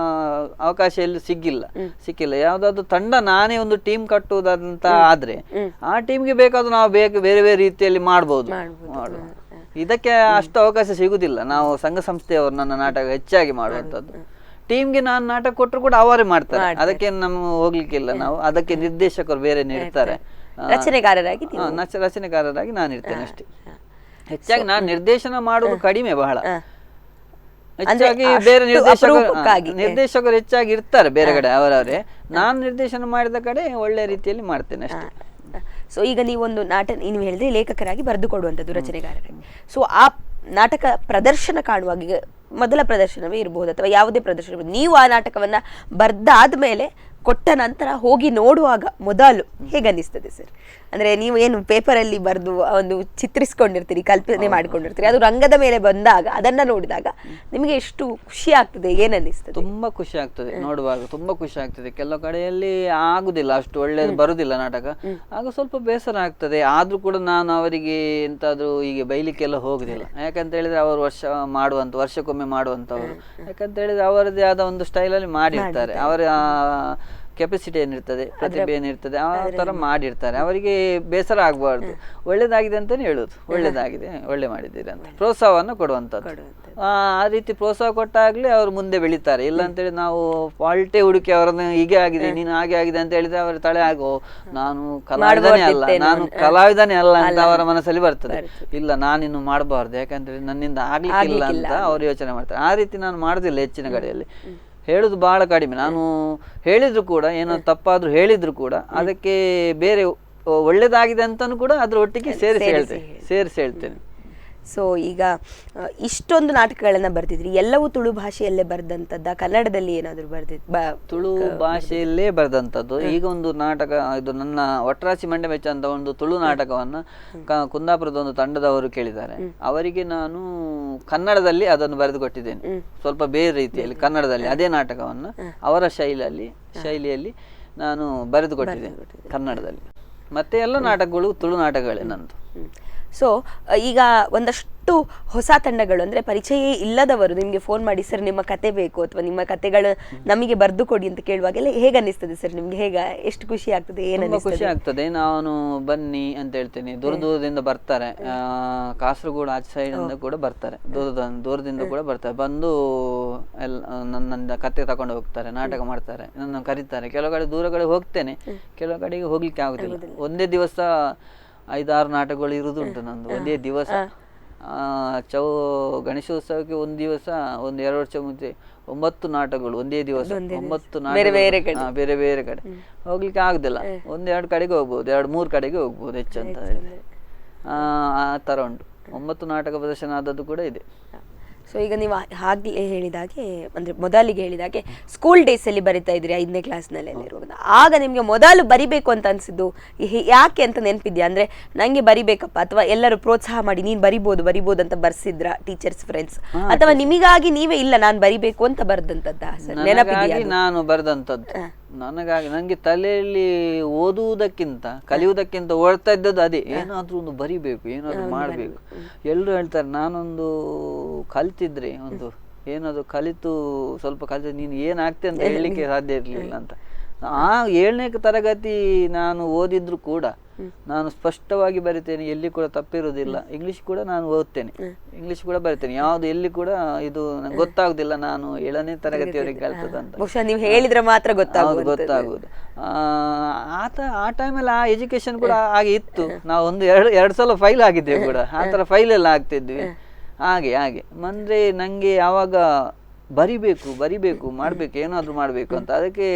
ಅವಕಾಶ ಎಲ್ಲಿ ಸಿಕ್ಕಿಲ್ಲ. ಯಾವ್ದಾದ್ರು ತಂಡ ನಾನೇ ಒಂದು ಟೀಮ್ ಕಟ್ಟುವುದಂತ ಆದ್ರೆ ಆ ಟೀಮ್ಗೆ ಬೇಕಾದ್ರೂ ನಾವು ಬೇರೆ ಬೇರೆ ರೀತಿಯಲ್ಲಿ ಮಾಡ್ಬೋದು. ಇದಕ್ಕೆ ಅಷ್ಟು ಅವಕಾಶ ಸಿಗುದಿಲ್ಲ. ನಾವು ಸಂಘ ಸಂಸ್ಥೆಯವರು ನನ್ನ ನಾಟಕ ಹೆಚ್ಚಾಗಿ ಮಾಡುವಂಥದ್ದು. ಟೀಮ್ಗೆ ನಾನು ನಾಟಕ ಕೊಟ್ಟರು ಕೂಡ ಅವರೇ ಮಾಡ್ತಾರೆ, ಅದಕ್ಕೆ ನಮ್ಗೆ ಹೋಗ್ಲಿಕ್ಕಿಲ್ಲ. ನಾವು ಅದಕ್ಕೆ ನಿರ್ದೇಶಕರು ಬೇರೆ ಇರ್ತಾರೆ, ರಚನೆಕಾರರಾಗಿ ನಾನು ಇರ್ತೇನೆ ಅಷ್ಟೇ. ಹೆಚ್ಚಾಗಿ ನಾನು ನಿರ್ದೇಶನ ಮಾಡುವುದು ಕಡಿಮೆ, ಬಹಳ ಹೆಚ್ಚಾಗಿ ಬೇರೆ ನಿರ್ದೇಶಕರು ಹೆಚ್ಚಾಗಿ ಇರ್ತಾರೆ ಬೇರೆ ಕಡೆ, ಅವರವರೇ. ನಾನು ನಿರ್ದೇಶನ ಮಾಡಿದ ಕಡೆ ಒಳ್ಳೆ ರೀತಿಯಲ್ಲಿ ಮಾಡ್ತೇನೆ ಅಷ್ಟೇ. ಸೊ ಈಗ ನೀವೊಂದು ನೀವು ಹೇಳಿದ್ರೆ ಲೇಖಕರಾಗಿ ಬರೆದು ಕೊಡುವಂಥದ್ದು, ರಚನೆಗಾರರಾಗಿ. ಸೊ ಆ ನಾಟಕ ಪ್ರದರ್ಶನ ಕಾಣುವಾಗ, ಮೊದಲ ಪ್ರದರ್ಶನವೇ ಇರಬಹುದು ಅಥವಾ ಯಾವುದೇ ಪ್ರದರ್ಶನ ಇರ್ಬೋದು, ನೀವು ಆ ನಾಟಕವನ್ನ ಬರ್ದಾದ್ಮೇಲೆ ಕೊಟ್ಟ ನಂತರ ಹೋಗಿ ನೋಡುವಾಗ ಮೊದಲು ಹೇಗನ್ನಿಸ್ತದೆ ಸರ್? ಅಂದ್ರೆ ನೀವು ಏನು ಪೇಪರಲ್ಲಿ ಬರೆದು ಒಂದು ಚಿತ್ರಿಸ್ಕೊಂಡಿರ್ತೀರಿ, ಕಲ್ಪನೆ ಮಾಡ್ಕೊಂಡಿರ್ತೀರಿ, ಅದು ರಂಗದ ಮೇಲೆ ಬಂದಾಗ ಅದನ್ನ ನೋಡಿದಾಗ ನಿಮಗೆ ಎಷ್ಟು ಖುಷಿ ಆಗ್ತದೆ, ಏನನ್ನಿಸ್ತದೆ? ತುಂಬಾ ಖುಷಿ ಆಗ್ತದೆ ನೋಡುವಾಗ, ತುಂಬಾ ಖುಷಿ ಆಗ್ತದೆ. ಕೆಲವು ಕಡೆಯಲ್ಲಿ ಆಗುದಿಲ್ಲ, ಅಷ್ಟು ಒಳ್ಳೇದು ಬರುದಿಲ್ಲ ನಾಟಕ, ಆಗ ಸ್ವಲ್ಪ ಬೇಸರ ಆಗ್ತದೆ. ಆದ್ರೂ ಕೂಡ ನಾನು ಅವರಿಗೆ ಎಂತಾದ್ರೂ ಹೀಗೆ ಬೈಲಿಕ್ಕೆಲ್ಲ ಹೋಗುದಿಲ್ಲ. ಯಾಕಂತ ಹೇಳಿದ್ರೆ ಅವರು ವರ್ಷಕ್ಕೊಮ್ಮೆ ಮಾಡುವಂತವ್ರು. ಯಾಕಂತ ಹೇಳಿದ್ರೆ ಅವರದೇ ಆದ ಒಂದು ಸ್ಟೈಲಲ್ಲಿ ಮಾಡಿರ್ತಾರೆ. ಅವರ ಕೆಪಾಸಿಟಿ ಏನಿರ್ತದೆ, ಪ್ರತಿಭೆ ಏನಿರ್ತದೆ, ಆ ತರ ಮಾಡಿರ್ತಾರೆ. ಅವರಿಗೆ ಬೇಸರ ಆಗಬಾರ್ದು. ಒಳ್ಳೇದಾಗಿದೆ ಅಂತಾನೆ ಹೇಳುದು, ಒಳ್ಳೇದಾಗಿದೆ, ಒಳ್ಳೆ ಮಾಡಿದ್ದೀರಿ ಅಂತ ಪ್ರೋತ್ಸಾಹವನ್ನು ಕೊಡುವಂಥದ್ದು. ಆ ರೀತಿ ಪ್ರೋತ್ಸಾಹ ಕೊಟ್ಟಾಗ್ಲೇ ಅವ್ರು ಮುಂದೆ ಬೆಳೀತಾರೆ. ಇಲ್ಲ ಅಂತೇಳಿ ನಾವು ಫಾಲ್ಟೇ ಹುಡುಕಿ ಅವರನ್ನು ಹೀಗೆ ಆಗಿದೆ, ನೀನು ಹಾಗೆ ಆಗಿದೆ ಅಂತ ಹೇಳಿದ್ರೆ ಅವ್ರ ತಲೆ ಆಗೋ ನಾನು ಕಲಾವಿದನೇ ಅಲ್ಲ ಅಂತ ಅವರ ಮನಸ್ಸಲ್ಲಿ ಬರ್ತದೆ. ಇಲ್ಲ, ನಾನಿನ್ನು ಮಾಡಬಾರ್ದು, ಯಾಕಂತೇಳಿ ನನ್ನಿಂದ ಆಗ್ಲಿಕ್ಕಿಲ್ಲ ಅಂತ ಅವ್ರು ಯೋಚನೆ ಮಾಡ್ತಾರೆ. ಆ ರೀತಿ ನಾನು ಮಾಡುದಿಲ್ಲ. ಹೆಚ್ಚಿನ ಕಡೆಯಲ್ಲಿ ಹೇಳುದು ಬಹಳ ಕಡಿಮೆ. ನಾನು ಹೇಳಿದ್ರು ಕೂಡ, ಏನೋ ತಪ್ಪಾದ್ರೂ ಹೇಳಿದ್ರು ಕೂಡ ಅದಕ್ಕೆ ಬೇರೆ ಒಳ್ಳೇದಾಗಿದೆ ಅಂತಾನು ಕೂಡ ಅದ್ರ ಒಟ್ಟಿಗೆ ಸೇರಿಸಿ ಹೇಳ್ತೇನೆ. ಸೊ ಈಗ ಇಷ್ಟೊಂದು ನಾಟಕಗಳನ್ನ ಬರ್ದಿದ್ರಿ, ಎಲ್ಲವೂ ತುಳು ಭಾಷೆಯಲ್ಲೇ ಬರ್ದಂತದ್ದ, ಕನ್ನಡದಲ್ಲಿ ಏನಾದ್ರು ತುಳು ಭಾಷೆಯಲ್ಲೇ ಬರ್ದಂಥದ್ದು. ಈಗ ಒಂದು ನಾಟಕ, ಇದು ನನ್ನ ಒಟ್ರಾಸಿ ಮಂಡೆ ಮೆಚ್ಚ ಅಂತ ಒಂದು ತುಳು ನಾಟಕವನ್ನ ಕುಂದಾಪುರದ ಒಂದು ತಂಡದವರು ಕೇಳಿದ್ದಾರೆ. ಅವರಿಗೆ ನಾನು ಕನ್ನಡದಲ್ಲಿ ಅದನ್ನು ಬರೆದು ಕೊಟ್ಟಿದ್ದೇನೆ, ಸ್ವಲ್ಪ ಬೇರೆ ರೀತಿಯಲ್ಲಿ ಕನ್ನಡದಲ್ಲಿ ಅದೇ ನಾಟಕವನ್ನ ಅವರ ಶೈಲಿಯಲ್ಲಿ ನಾನು ಬರೆದು ಕೊಟ್ಟಿದ್ದೇನೆ ಕನ್ನಡದಲ್ಲಿ. ಮತ್ತೆ ಎಲ್ಲ ನಾಟಕಗಳು ತುಳು ನಾಟಕಗಳೇ ನಂದು. ಸೊ ಈಗ ಒಂದಷ್ಟು ಹೊಸ ತಂಡಗಳು, ಅಂದ್ರೆ ಪರಿಚಯ ಇಲ್ಲದವರು ನಿಮ್ಗೆ ಫೋನ್ ಮಾಡಿ, ಸರ್ ನಿಮ್ಮ ಕತೆ ಬೇಕು ಅಥವಾ ನಿಮ್ಮ ಕತೆಗಳು ನಮಗೆ ಬರ್ದು ಕೊಡಿ ಅಂತ ಕೇಳುವಾಗೆಲ್ಲ ಹೇಗೆ ಅನ್ನಿಸ್ತದೆ ಸರ್ ನಿಮ್ಗೆ? ಎಷ್ಟು ಖುಷಿ ಆಗ್ತದೆ? ಖುಷಿ ಆಗ್ತದೆ. ನಾನು ಬನ್ನಿ ಅಂತ ಹೇಳ್ತೇನೆ. ದೂರದಿಂದ ಬರ್ತಾರೆ, ಕಾಸರಗೋಡು ಆಚೆ ಸೈಡ್ ಇಂದ ಕೂಡ ಬರ್ತಾರೆ, ದೂರದಿಂದ ಕೂಡ ಬರ್ತಾರೆ. ಬಂದು ನನ್ನ ಕತೆ ತಕೊಂಡು ಹೋಗ್ತಾರೆ, ನಾಟಕ ಮಾಡ್ತಾರೆ, ನನ್ನ ಕರೀತಾರೆ. ಕೆಲವು ಕಡೆ ದೂರ ಕಡೆ ಹೋಗ್ತೇನೆ, ಕೆಲವು ಕಡೆಗೆ ಹೋಗ್ಲಿಕ್ಕೆ ಆಗುದಿಲ್ಲ. ಒಂದೇ ದಿವಸ 5-6 ನಾಟಕಗಳು ಇರುದುಂಟು ನಂದು ಒಂದೇ ದಿವಸ. ಗಣೇಶೋತ್ಸವಕ್ಕೆ ಒಂದು ದಿವಸ, ಒಂದು 2 ವರ್ಷ ಮುಂಚೆ 9 ನಾಟಕಗಳು ಒಂದೇ ದಿವಸ, 9 ನಾಟಕ ಬೇರೆ ಬೇರೆ ಕಡೆ. ಹೋಗ್ಲಿಕ್ಕೆ ಆಗುದಿಲ್ಲ. 1-2 ಕಡೆಗೆ ಹೋಗ್ಬೋದು, 2-3 ಕಡೆಗೆ ಹೋಗ್ಬೋದು ಹೆಚ್ಚಂತ. ಆ ತರ ಉಂಟು. 9 ನಾಟಕ ಪ್ರದರ್ಶನ ಆದದ್ದು ಕೂಡ ಇದೆ. ಸೊ ಈಗ ನೀವು ಹಾಗೆ ಹೇಳಿದಾಗೆ ಅಂದ್ರೆ ಮೊದಲಿಗೆ ಹೇಳಿದಾಗೆ ಸ್ಕೂಲ್ ಡೇಸ್ ಅಲ್ಲಿ ಬರಿತಾ ಇದ್ರಿ 5ನೇ ಕ್ಲಾಸ್ನಲ್ಲಿ ಇರುವಾಗ, ಆಗ ನಿಮ್ಗೆ ಮೊದಲು ಬರಿಬೇಕು ಅಂತ ಅನ್ಸಿದ್ದು ಯಾಕೆ ಅಂತ ನೆನಪಿದ್ಯಾ? ಅಂದ್ರೆ ನಂಗೆ ಬರಿಬೇಕಪ್ಪ, ಅಥವಾ ಎಲ್ಲರೂ ಪ್ರೋತ್ಸಾಹ ಮಾಡಿ ನೀನ್ ಬರಿಬೋದು ಅಂತ ಬರ್ಸಿದ್ರ ಟೀಚರ್ಸ್ ಫ್ರೆಂಡ್ಸ್, ಅಥವಾ ನಿಮಗಾಗಿ ನೀವೇ ಇಲ್ಲ ನಾನು ಬರಿಬೇಕು ಅಂತ ಬರ್ದಂತದ್ದ ನೆನಪಿದ್ಯಾ? ನಾನು ಬರ್ದಂತದ್ದು ನನಗಾಗಿ, ನಂಗೆ ತಲೆಯಲ್ಲಿ ಓದುವುದಕ್ಕಿಂತ ಕಲಿಯುವುದಕ್ಕಿಂತ ಓಡ್ತಾ ಇದ್ದದ್ದು ಅದೇ, ಏನಾದ್ರೂ ಒಂದು ಬರಿಬೇಕು, ಏನಾದ್ರು ಮಾಡ್ಬೇಕು. ಎಲ್ರು ಹೇಳ್ತಾರೆ ನಾನೊಂದು ಕಲ್ತಿದ್ರೆ ಒಂದು ಏನಾದ್ರು ಕಲಿತು ಸ್ವಲ್ಪ ಕಲಿತು ನೀನು ಏನಾಗ್ತೆ ಅಂತ ಹೇಳಲಿಕ್ಕೆ ಸಾಧ್ಯ ಇರ್ಲಿಲ್ಲ ಅಂತ. ಆ 7ನೇ ತರಗತಿ ನಾನು ಓದಿದ್ರು ಕೂಡ ನಾನು ಸ್ಪಷ್ಟವಾಗಿ ಬರಿತೇನೆ, ಎಲ್ಲಿ ಕೂಡ ತಪ್ಪಿರುವುದಿಲ್ಲ. ಇಂಗ್ಲಿಷ್ ಕೂಡ ನಾನು ಓದ್ತೇನೆ, ಇಂಗ್ಲಿಷ್ ಕೂಡ ಬರಿತೇನೆ, ಯಾವ್ದು ಎಲ್ಲಿ ಕೂಡ ಇದು ನಂಗೆ ಗೊತ್ತಾಗುದಿಲ್ಲ ನಾನು 7ನೇ ತರಗತಿಯವರೆಗೆ ಕಲ್ತದಂತ. ನೀವು ಹೇಳಿದ್ರೆ ಮಾತ್ರ ಗೊತ್ತಾಗುದು. ಆ ಟೈಮಲ್ಲಿ ಆ ಎಜುಕೇಶನ್ ಕೂಡ ಹಾಗೆ ಇತ್ತು. ನಾವು ಒಂದು ಎರಡು ಸಲ ಫೈಲ್ ಆಗಿದ್ದೇವೆ ಕೂಡ, ಆ ತರ ಫೈಲ್ ಎಲ್ಲ ಆಗ್ತಿದ್ವಿ. ಹಾಗೆ ಅಂದ್ರೆ ನಂಗೆ ಯಾವಾಗ ಬರಿಬೇಕು ಮಾಡ್ಬೇಕು, ಏನಾದ್ರು ಮಾಡ್ಬೇಕು ಅಂತ. ಅದಕ್ಕೆ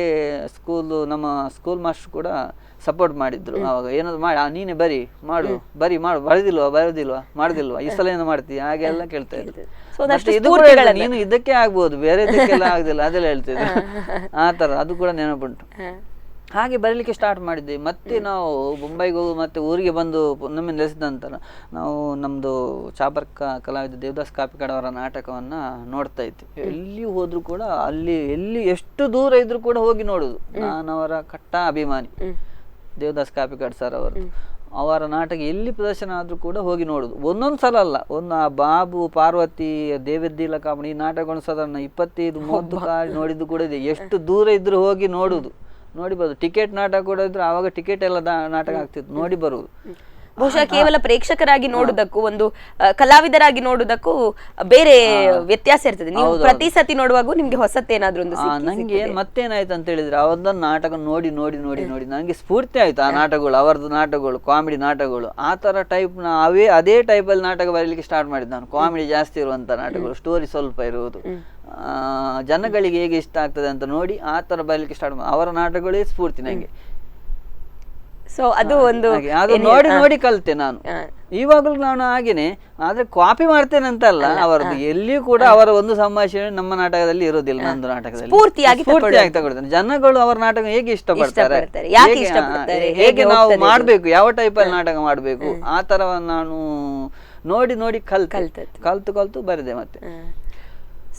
ನಮ್ಮ ಸ್ಕೂಲ್ ಮಾಸ್ಟರ್ ಕೂಡ ಸಪೋರ್ಟ್ ಮಾಡಿದ್ರು. ಅವಾಗ ಏನಾದ್ರು ಮಾಡಿ ನೀನೆ ಮಾಡು ಬರೋದಿಲ್ವಾ ಮಾಡುದಿಲ್ವಾ ಈ ಸಲ ಏನೋ ಮಾಡ್ತೀವಿ ಹಾಗೆಲ್ಲ ಕೇಳ್ತಾ ಇದ್ರು. ಇದು ಕೂಡ ನೀನು ಇದಕ್ಕೆ ಆಗ್ಬೋದು, ಬೇರೆ ಇದಕ್ಕೆಲ್ಲ ಆಗುದಿಲ್ಲ ಅದೆಲ್ಲ ಹೇಳ್ತಿದ್ರು. ಆ ತರ ಅದು ಕೂಡ ನೆನಪುಂಟು. ಹಾಗೆ ಬರೀಲಿಕ್ಕೆ ಸ್ಟಾರ್ಟ್ ಮಾಡಿದ್ವಿ. ಮತ್ತೆ ನಾವು ಮುಂಬೈಗೆ ಹೋಗಿ ಮತ್ತೆ ಊರಿಗೆ ಬಂದು ನಮ್ಮನ್ನು ನೆಲೆಸಿದ ನಂತರ ನಾವು ನಮ್ಮದು ಚಾಬರ್ಕ ಕಲಾವಿದ ದೇವದಾಸ್ ಕಾಪಿಕಾಡ್ ಅವರ ನಾಟಕವನ್ನು ನೋಡ್ತಾ ಇದ್ವಿ. ಎಲ್ಲಿ ಹೋದ್ರು ಕೂಡ ಎಲ್ಲಿ ಎಷ್ಟು ದೂರ ಇದ್ರು ಕೂಡ ಹೋಗಿ ನೋಡುದು. ನಾನು ಅವರ ಕಟ್ಟ ಅಭಿಮಾನಿ ದೇವದಾಸ್ ಕಾಪಿಕಾಡ್ ಸರ್ ಅವರ ನಾಟಕ ಎಲ್ಲಿ ಪ್ರದರ್ಶನ ಆದ್ರೂ ಕೂಡ ಹೋಗಿ ನೋಡುದು. ಒಂದೊಂದು ಸಲ ಅಲ್ಲ, ಬಾಬು ಪಾರ್ವತಿ ದೇವದ್ದಿಲ ಕಾಮಣಿ ಈ ನಾಟಕವನ್ನು ಸಾಧಾರಣ 25-30 ಕಾಲ ನೋಡಿದ್ದು ಕೂಡ ಇದೆ. ಎಷ್ಟು ದೂರ ಇದ್ರು ಹೋಗಿ ನೋಡುದು, ನೋಡಿ ಬರುದು. ಟಿಕೆಟ್ ನಾಟಕ ಕೂಡ ಇದ್ರು, ಆವಾಗ ಟಿಕೆಟ್ ಎಲ್ಲ ನಾಟಕ ಆಗ್ತಿತ್ತು, ನೋಡಿ ಬರುವುದು. ಬಹುಶಃ ಕೇವಲ ಪ್ರೇಕ್ಷಕರಾಗಿ ನೋಡುವುದಕ್ಕೂ ಒಂದು ಕಲಾವಿದರಾಗಿ ನೋಡುವುದಕ್ಕೂ ಬೇರೆ ವ್ಯತ್ಯಾಸ ಇರ್ತದೆ. ನೀವು ಪ್ರತಿ ಸತಿ ನೋಡುವಾಗ ನಿಮ್ಗೆ ಹೊಸತ್ತೇನಾದ್ರೂ ಒಂದು ನಂಗೆ ಮತ್ತೇನಾಯ್ತು ಅಂತ ಹೇಳಿದ್ರೆ ಅವರದೊಂದು ನಾಟಕ ನೋಡಿ ನಂಗೆ ಸ್ಫೂರ್ತಿ ಆಯ್ತು. ಆ ನಾಟಕಗಳು, ಅವರದ್ದು ನಾಟಕಗಳು, ಕಾಮಿಡಿ ನಾಟಕಗಳು, ಆ ತರ ಟೈಪ್ ಅದೇ ಟೈಪ್ ಅಲ್ಲಿ ನಾಟಕ ಬರೀಲಿಕ್ಕೆ ಸ್ಟಾರ್ಟ್ ಮಾಡಿದ್ದು ನಾನು. ಕಾಮಿಡಿ ಜಾಸ್ತಿ ಇರುವಂತ ನಾಟಕಗಳು, ಸ್ಟೋರಿ ಸ್ವಲ್ಪ ಇರುವುದು, ಜನಗಳಿಗೆ ಹೇಗೆ ಇಷ್ಟ ಆಗ್ತದೆ ಅಂತ ನೋಡಿ ಆ ತರ ಬರೀಲಿಕ್ಕೆ ಸ್ಟಾರ್ಟ್ ಮಾಡಿ. ಅವರ ನಾಟಕಗಳೇ ಸ್ಫೂರ್ತಿ ನಂಗೆ. ಸೊ ಅದು ಒಂದು ನೋಡಿ ಕಲಿತೆ ನಾನು. ಇವಾಗಲೂ ನಾನು ಹಾಗೇನೆ, ಆದ್ರೆ ಕಾಪಿ ಮಾಡ್ತೇನೆ ಅಂತ ಅಲ್ಲ, ಅವರದ್ದು ಎಲ್ಲಿಯೂ ಕೂಡ ಅವರ ಒಂದು ಸಂಭಾಷಣೆ ನಮ್ಮ ನಾಟಕದಲ್ಲಿ ಇರೋದಿಲ್ಲ. ನಂದು ನಾಟಕದಲ್ಲಿ ಸ್ಫೂರ್ತಿಯಾಗಿ ತಗೊಳ್ತೇನೆ. ಜನಗಳು ಅವರ ನಾಟಕ ಹೇಗೆ ಇಷ್ಟಪಡ್ತಾರೆ, ಹೇಗೆ ನಾವು ಮಾಡ್ಬೇಕು, ಯಾವ ಟೈಪ್ ಅಲ್ಲಿ ನಾಟಕ ಮಾಡ್ಬೇಕು, ಆ ತರ ನಾನು ನೋಡಿ ಕಲ್ತು ಬರೆದೆ ಮತ್ತೆ.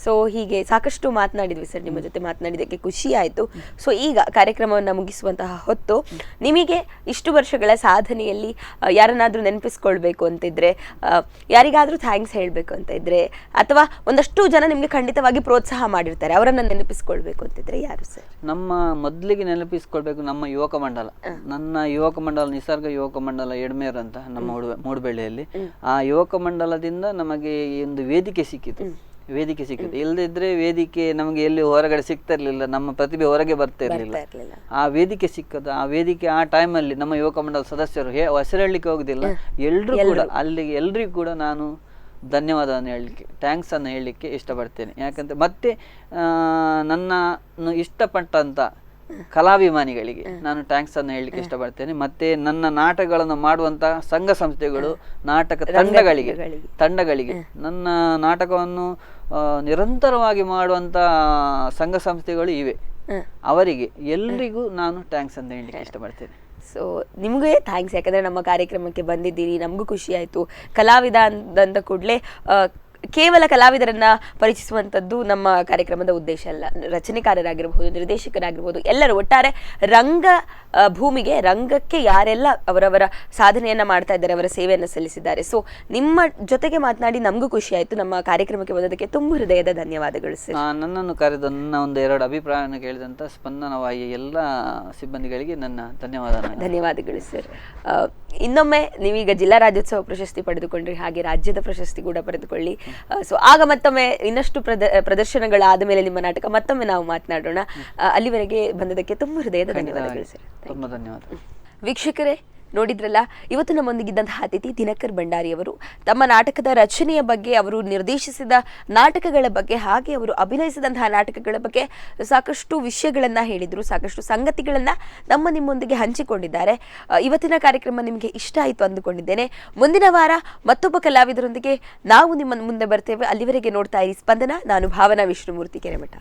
ಸೊ ಹೀಗೆ ಸಾಕಷ್ಟು ಮಾತನಾಡಿದ್ವಿ ಸರ್, ನಿಮ್ಮ ಜೊತೆ ಮಾತನಾಡಿದ್ದಕ್ಕೆ ಖುಷಿ ಆಯಿತು. ಸೊ ಈಗ ಕಾರ್ಯಕ್ರಮವನ್ನು ಮುಗಿಸುವಂತಹ ಹೊತ್ತು, ನಿಮಗೆ ಇಷ್ಟು ವರ್ಷಗಳ ಸಾಧನೆಯಲ್ಲಿ ಯಾರನ್ನಾದ್ರೂ ನೆನಪಿಸ್ಕೊಳ್ಬೇಕು ಅಂತಿದ್ರೆ, ಯಾರಿಗಾದ್ರೂ ಥ್ಯಾಂಕ್ಸ್ ಹೇಳಬೇಕು ಅಂತ ಇದ್ರೆ, ಅಥವಾ ಒಂದಷ್ಟು ಜನ ನಿಮಗೆ ಖಂಡಿತವಾಗಿ ಪ್ರೋತ್ಸಾಹ ಮಾಡಿರ್ತಾರೆ, ಅವರನ್ನ ನೆನಪಿಸ್ಕೊಳ್ಬೇಕು ಅಂತಿದ್ರೆ ಯಾರು ಸರ್? ನಮ್ಮ ಮೊದಲಿಗೆ ನೆನಪಿಸ್ಕೊಳ್ಬೇಕು ನಮ್ಮ ಯುವಕ ಮಂಡಲ. ನನ್ನ ಯುವಕ ಮಂಡಲ ನಿಸರ್ಗ ಯುವಕ ಮಂಡಲ ಎಡ್ಮೇರ್ ಅಂತ ನಮ್ಮ ಮೂಡುಬೆಳ್ಳಿಯಲ್ಲಿ. ಆ ಯುವಕ ಮಂಡಲದಿಂದ ನಮಗೆ ಒಂದು ವೇದಿಕೆ ಸಿಕ್ಕಿತು. ಇಲ್ಲದಿದ್ರೆ ವೇದಿಕೆ ನಮಗೆ ಎಲ್ಲಿ ಹೊರಗಡೆ ಸಿಗ್ತಾ ಇರ್ಲಿಲ್ಲ, ನಮ್ಮ ಪ್ರತಿಭೆ ಹೊರಗೆ ಬರ್ತಾ ಇರ್ಲಿಲ್ಲ. ಆ ವೇದಿಕೆ ಸಿಕ್ಕದು. ಆ ವೇದಿಕೆ ಆ ಟೈಮಲ್ಲಿ ನಮ್ಮ ಯುವಕ ಮಂಡಲ ಸದಸ್ಯರು ಹೆಸರೇಳಲಿಕ್ಕೆ ಹೋಗುದಿಲ್ಲ, ಎಲ್ರಿಗೂ ಕೂಡ ನಾನು ಧನ್ಯವಾದವನ್ನು ಹೇಳಲಿಕ್ಕೆ, ಥ್ಯಾಂಕ್ಸ್ ಅನ್ನು ಹೇಳಲಿಕ್ಕೆ ಇಷ್ಟಪಡ್ತೇನೆ. ಯಾಕಂದ್ರೆ ಮತ್ತೆ ನನ್ನ ಇಷ್ಟಪಟ್ಟಂತ ಕಲಾಭಿಮಾನಿಗಳಿಗೆ ನಾನು ಥ್ಯಾಂಕ್ಸ್ ಅನ್ನು ಹೇಳಲಿಕ್ಕೆ ಇಷ್ಟಪಡ್ತೇನೆ. ಮತ್ತೆ ನನ್ನ ನಾಟಕಗಳನ್ನು ಮಾಡುವಂತ ಸಂಘ ಸಂಸ್ಥೆಗಳು, ನಾಟಕ ತಂಡಗಳಿಗೆ ನನ್ನ ನಾಟಕವನ್ನು ನಿರಂತರವಾಗಿ ಮಾಡುವಂತ ಸಂಘ ಸಂಸ್ಥೆಗಳು ಇವೆ. ಅವರಿಗೆ ಎಲ್ರಿಗೂ ನಾನು ಥ್ಯಾಂಕ್ಸ್ ಅಂತ ಹೇಳಲಿಕ್ಕೆ ಇಷ್ಟಪಡ್ತೇನೆ. ಸೊ ನಿಮಗೇ ಥ್ಯಾಂಕ್ಸ್, ಯಾಕಂದ್ರೆ ನಮ್ಮ ಕಾರ್ಯಕ್ರಮಕ್ಕೆ ಬಂದಿದ್ದೀರಿ, ನಮಗೂ ಖುಷಿ ಆಯಿತು. ಕಲಾವಿದ ಅಂದ ಕೂಡಲೇ ಕೇವಲ ಕಲಾವಿದರನ್ನ ಪರಿಚಯಿಸುವಂಥದ್ದು ನಮ್ಮ ಕಾರ್ಯಕ್ರಮದ ಉದ್ದೇಶ ಅಲ್ಲ. ರಚನೆಕಾರರಾಗಿರ್ಬೋದು, ನಿರ್ದೇಶಕರಾಗಿರ್ಬೋದು, ಎಲ್ಲರೂ ಒಟ್ಟಾರೆ ರಂಗಕ್ಕೆ ಯಾರೆಲ್ಲ ಅವರವರ ಸಾಧನೆಯನ್ನ ಮಾಡ್ತಾ ಇದ್ದಾರೆ, ಅವರ ಸೇವೆಯನ್ನು ಸಲ್ಲಿಸಿದ್ದಾರೆ. ಸೊ ನಿಮ್ಮ ಜೊತೆಗೆ ಮಾತನಾಡಿ ನಮಗೂ ಖುಷಿ ಆಯಿತು. ನಮ್ಮ ಕಾರ್ಯಕ್ರಮಕ್ಕೆ ಬಂದದಕ್ಕೆ ತುಂಬ ಹೃದಯದ ಧನ್ಯವಾದಗಳು ಸರ್. ನನ್ನನ್ನು ಕರೆದು ನನ್ನ ಒಂದೆರಡು ಅಭಿಪ್ರಾಯವನ್ನು ಕೇಳಿದಂಥ ಸ್ಪಂದನವಾಹಿ ಎಲ್ಲ ಸಿಬ್ಬಂದಿಗಳಿಗೆ ನನ್ನ ಧನ್ಯವಾದಗಳು ಸರ್. ಇನ್ನೊಮ್ಮೆ ನೀವೀಗ ಜಿಲ್ಲಾ ರಾಜ್ಯೋತ್ಸವ ಪ್ರಶಸ್ತಿ ಪಡೆದುಕೊಂಡ್ರಿ, ಹಾಗೆ ರಾಜ್ಯದ ಪ್ರಶಸ್ತಿ ಕೂಡ ಪಡೆದುಕೊಳ್ಳಿ. ಸೊ ಆಗ ಮತ್ತೊಮ್ಮೆ ಇನ್ನಷ್ಟು ಪ್ರದರ್ಶನಗಳಾದ ಮೇಲೆ ನಿಮ್ಮ ನಾಟಕ ಮತ್ತೊಮ್ಮೆ ನಾವು ಮಾತನಾಡೋಣ. ಅಲ್ಲಿವರೆಗೆ ಬಂದದಕ್ಕೆ ತುಂಬ ಹೃದಯದ ಧನ್ಯವಾದಗಳು ಸರ್. ತುಂಬ ಧನ್ಯವಾದ. ವೀಕ್ಷಕರೇ, ನೋಡಿದ್ರಲ್ಲ, ಇವತ್ತು ನಮ್ಮೊಂದಿಗಿದ್ದಂತಹ ಅತಿಥಿ ದಿನಕರ್ ಭಂಡಾರಿ ಅವರು ತಮ್ಮ ನಾಟಕದ ರಚನೆಯ ಬಗ್ಗೆ, ಅವರು ನಿರ್ದೇಶಿಸಿದ ನಾಟಕಗಳ ಬಗ್ಗೆ, ಹಾಗೆ ಅವರು ಅಭಿನಯಿಸಿದಂತಹ ನಾಟಕಗಳ ಬಗ್ಗೆ ಸಾಕಷ್ಟು ವಿಷಯಗಳನ್ನ ಹೇಳಿದ್ರು, ಸಾಕಷ್ಟು ಸಂಗತಿಗಳನ್ನ ನಿಮ್ಮೊಂದಿಗೆ ಹಂಚಿಕೊಂಡಿದ್ದಾರೆ. ಇವತ್ತಿನ ಕಾರ್ಯಕ್ರಮ ನಿಮಗೆ ಇಷ್ಟ ಆಯಿತು ಅಂದುಕೊಂಡಿದ್ದೇನೆ. ಮುಂದಿನ ವಾರ ಮತ್ತೊಬ್ಬ ಕಲಾವಿದರೊಂದಿಗೆ ನಾವು ನಿಮ್ಮ ಮುಂದೆ ಬರ್ತೇವೆ. ಅಲ್ಲಿವರೆಗೆ ನೋಡ್ತಾ ಇರಿ ಸ್ಪಂದನ. ನಾನು ಭಾವನಾ ವಿಷ್ಣುಮೂರ್ತಿ ಕೆರೆಮಠ.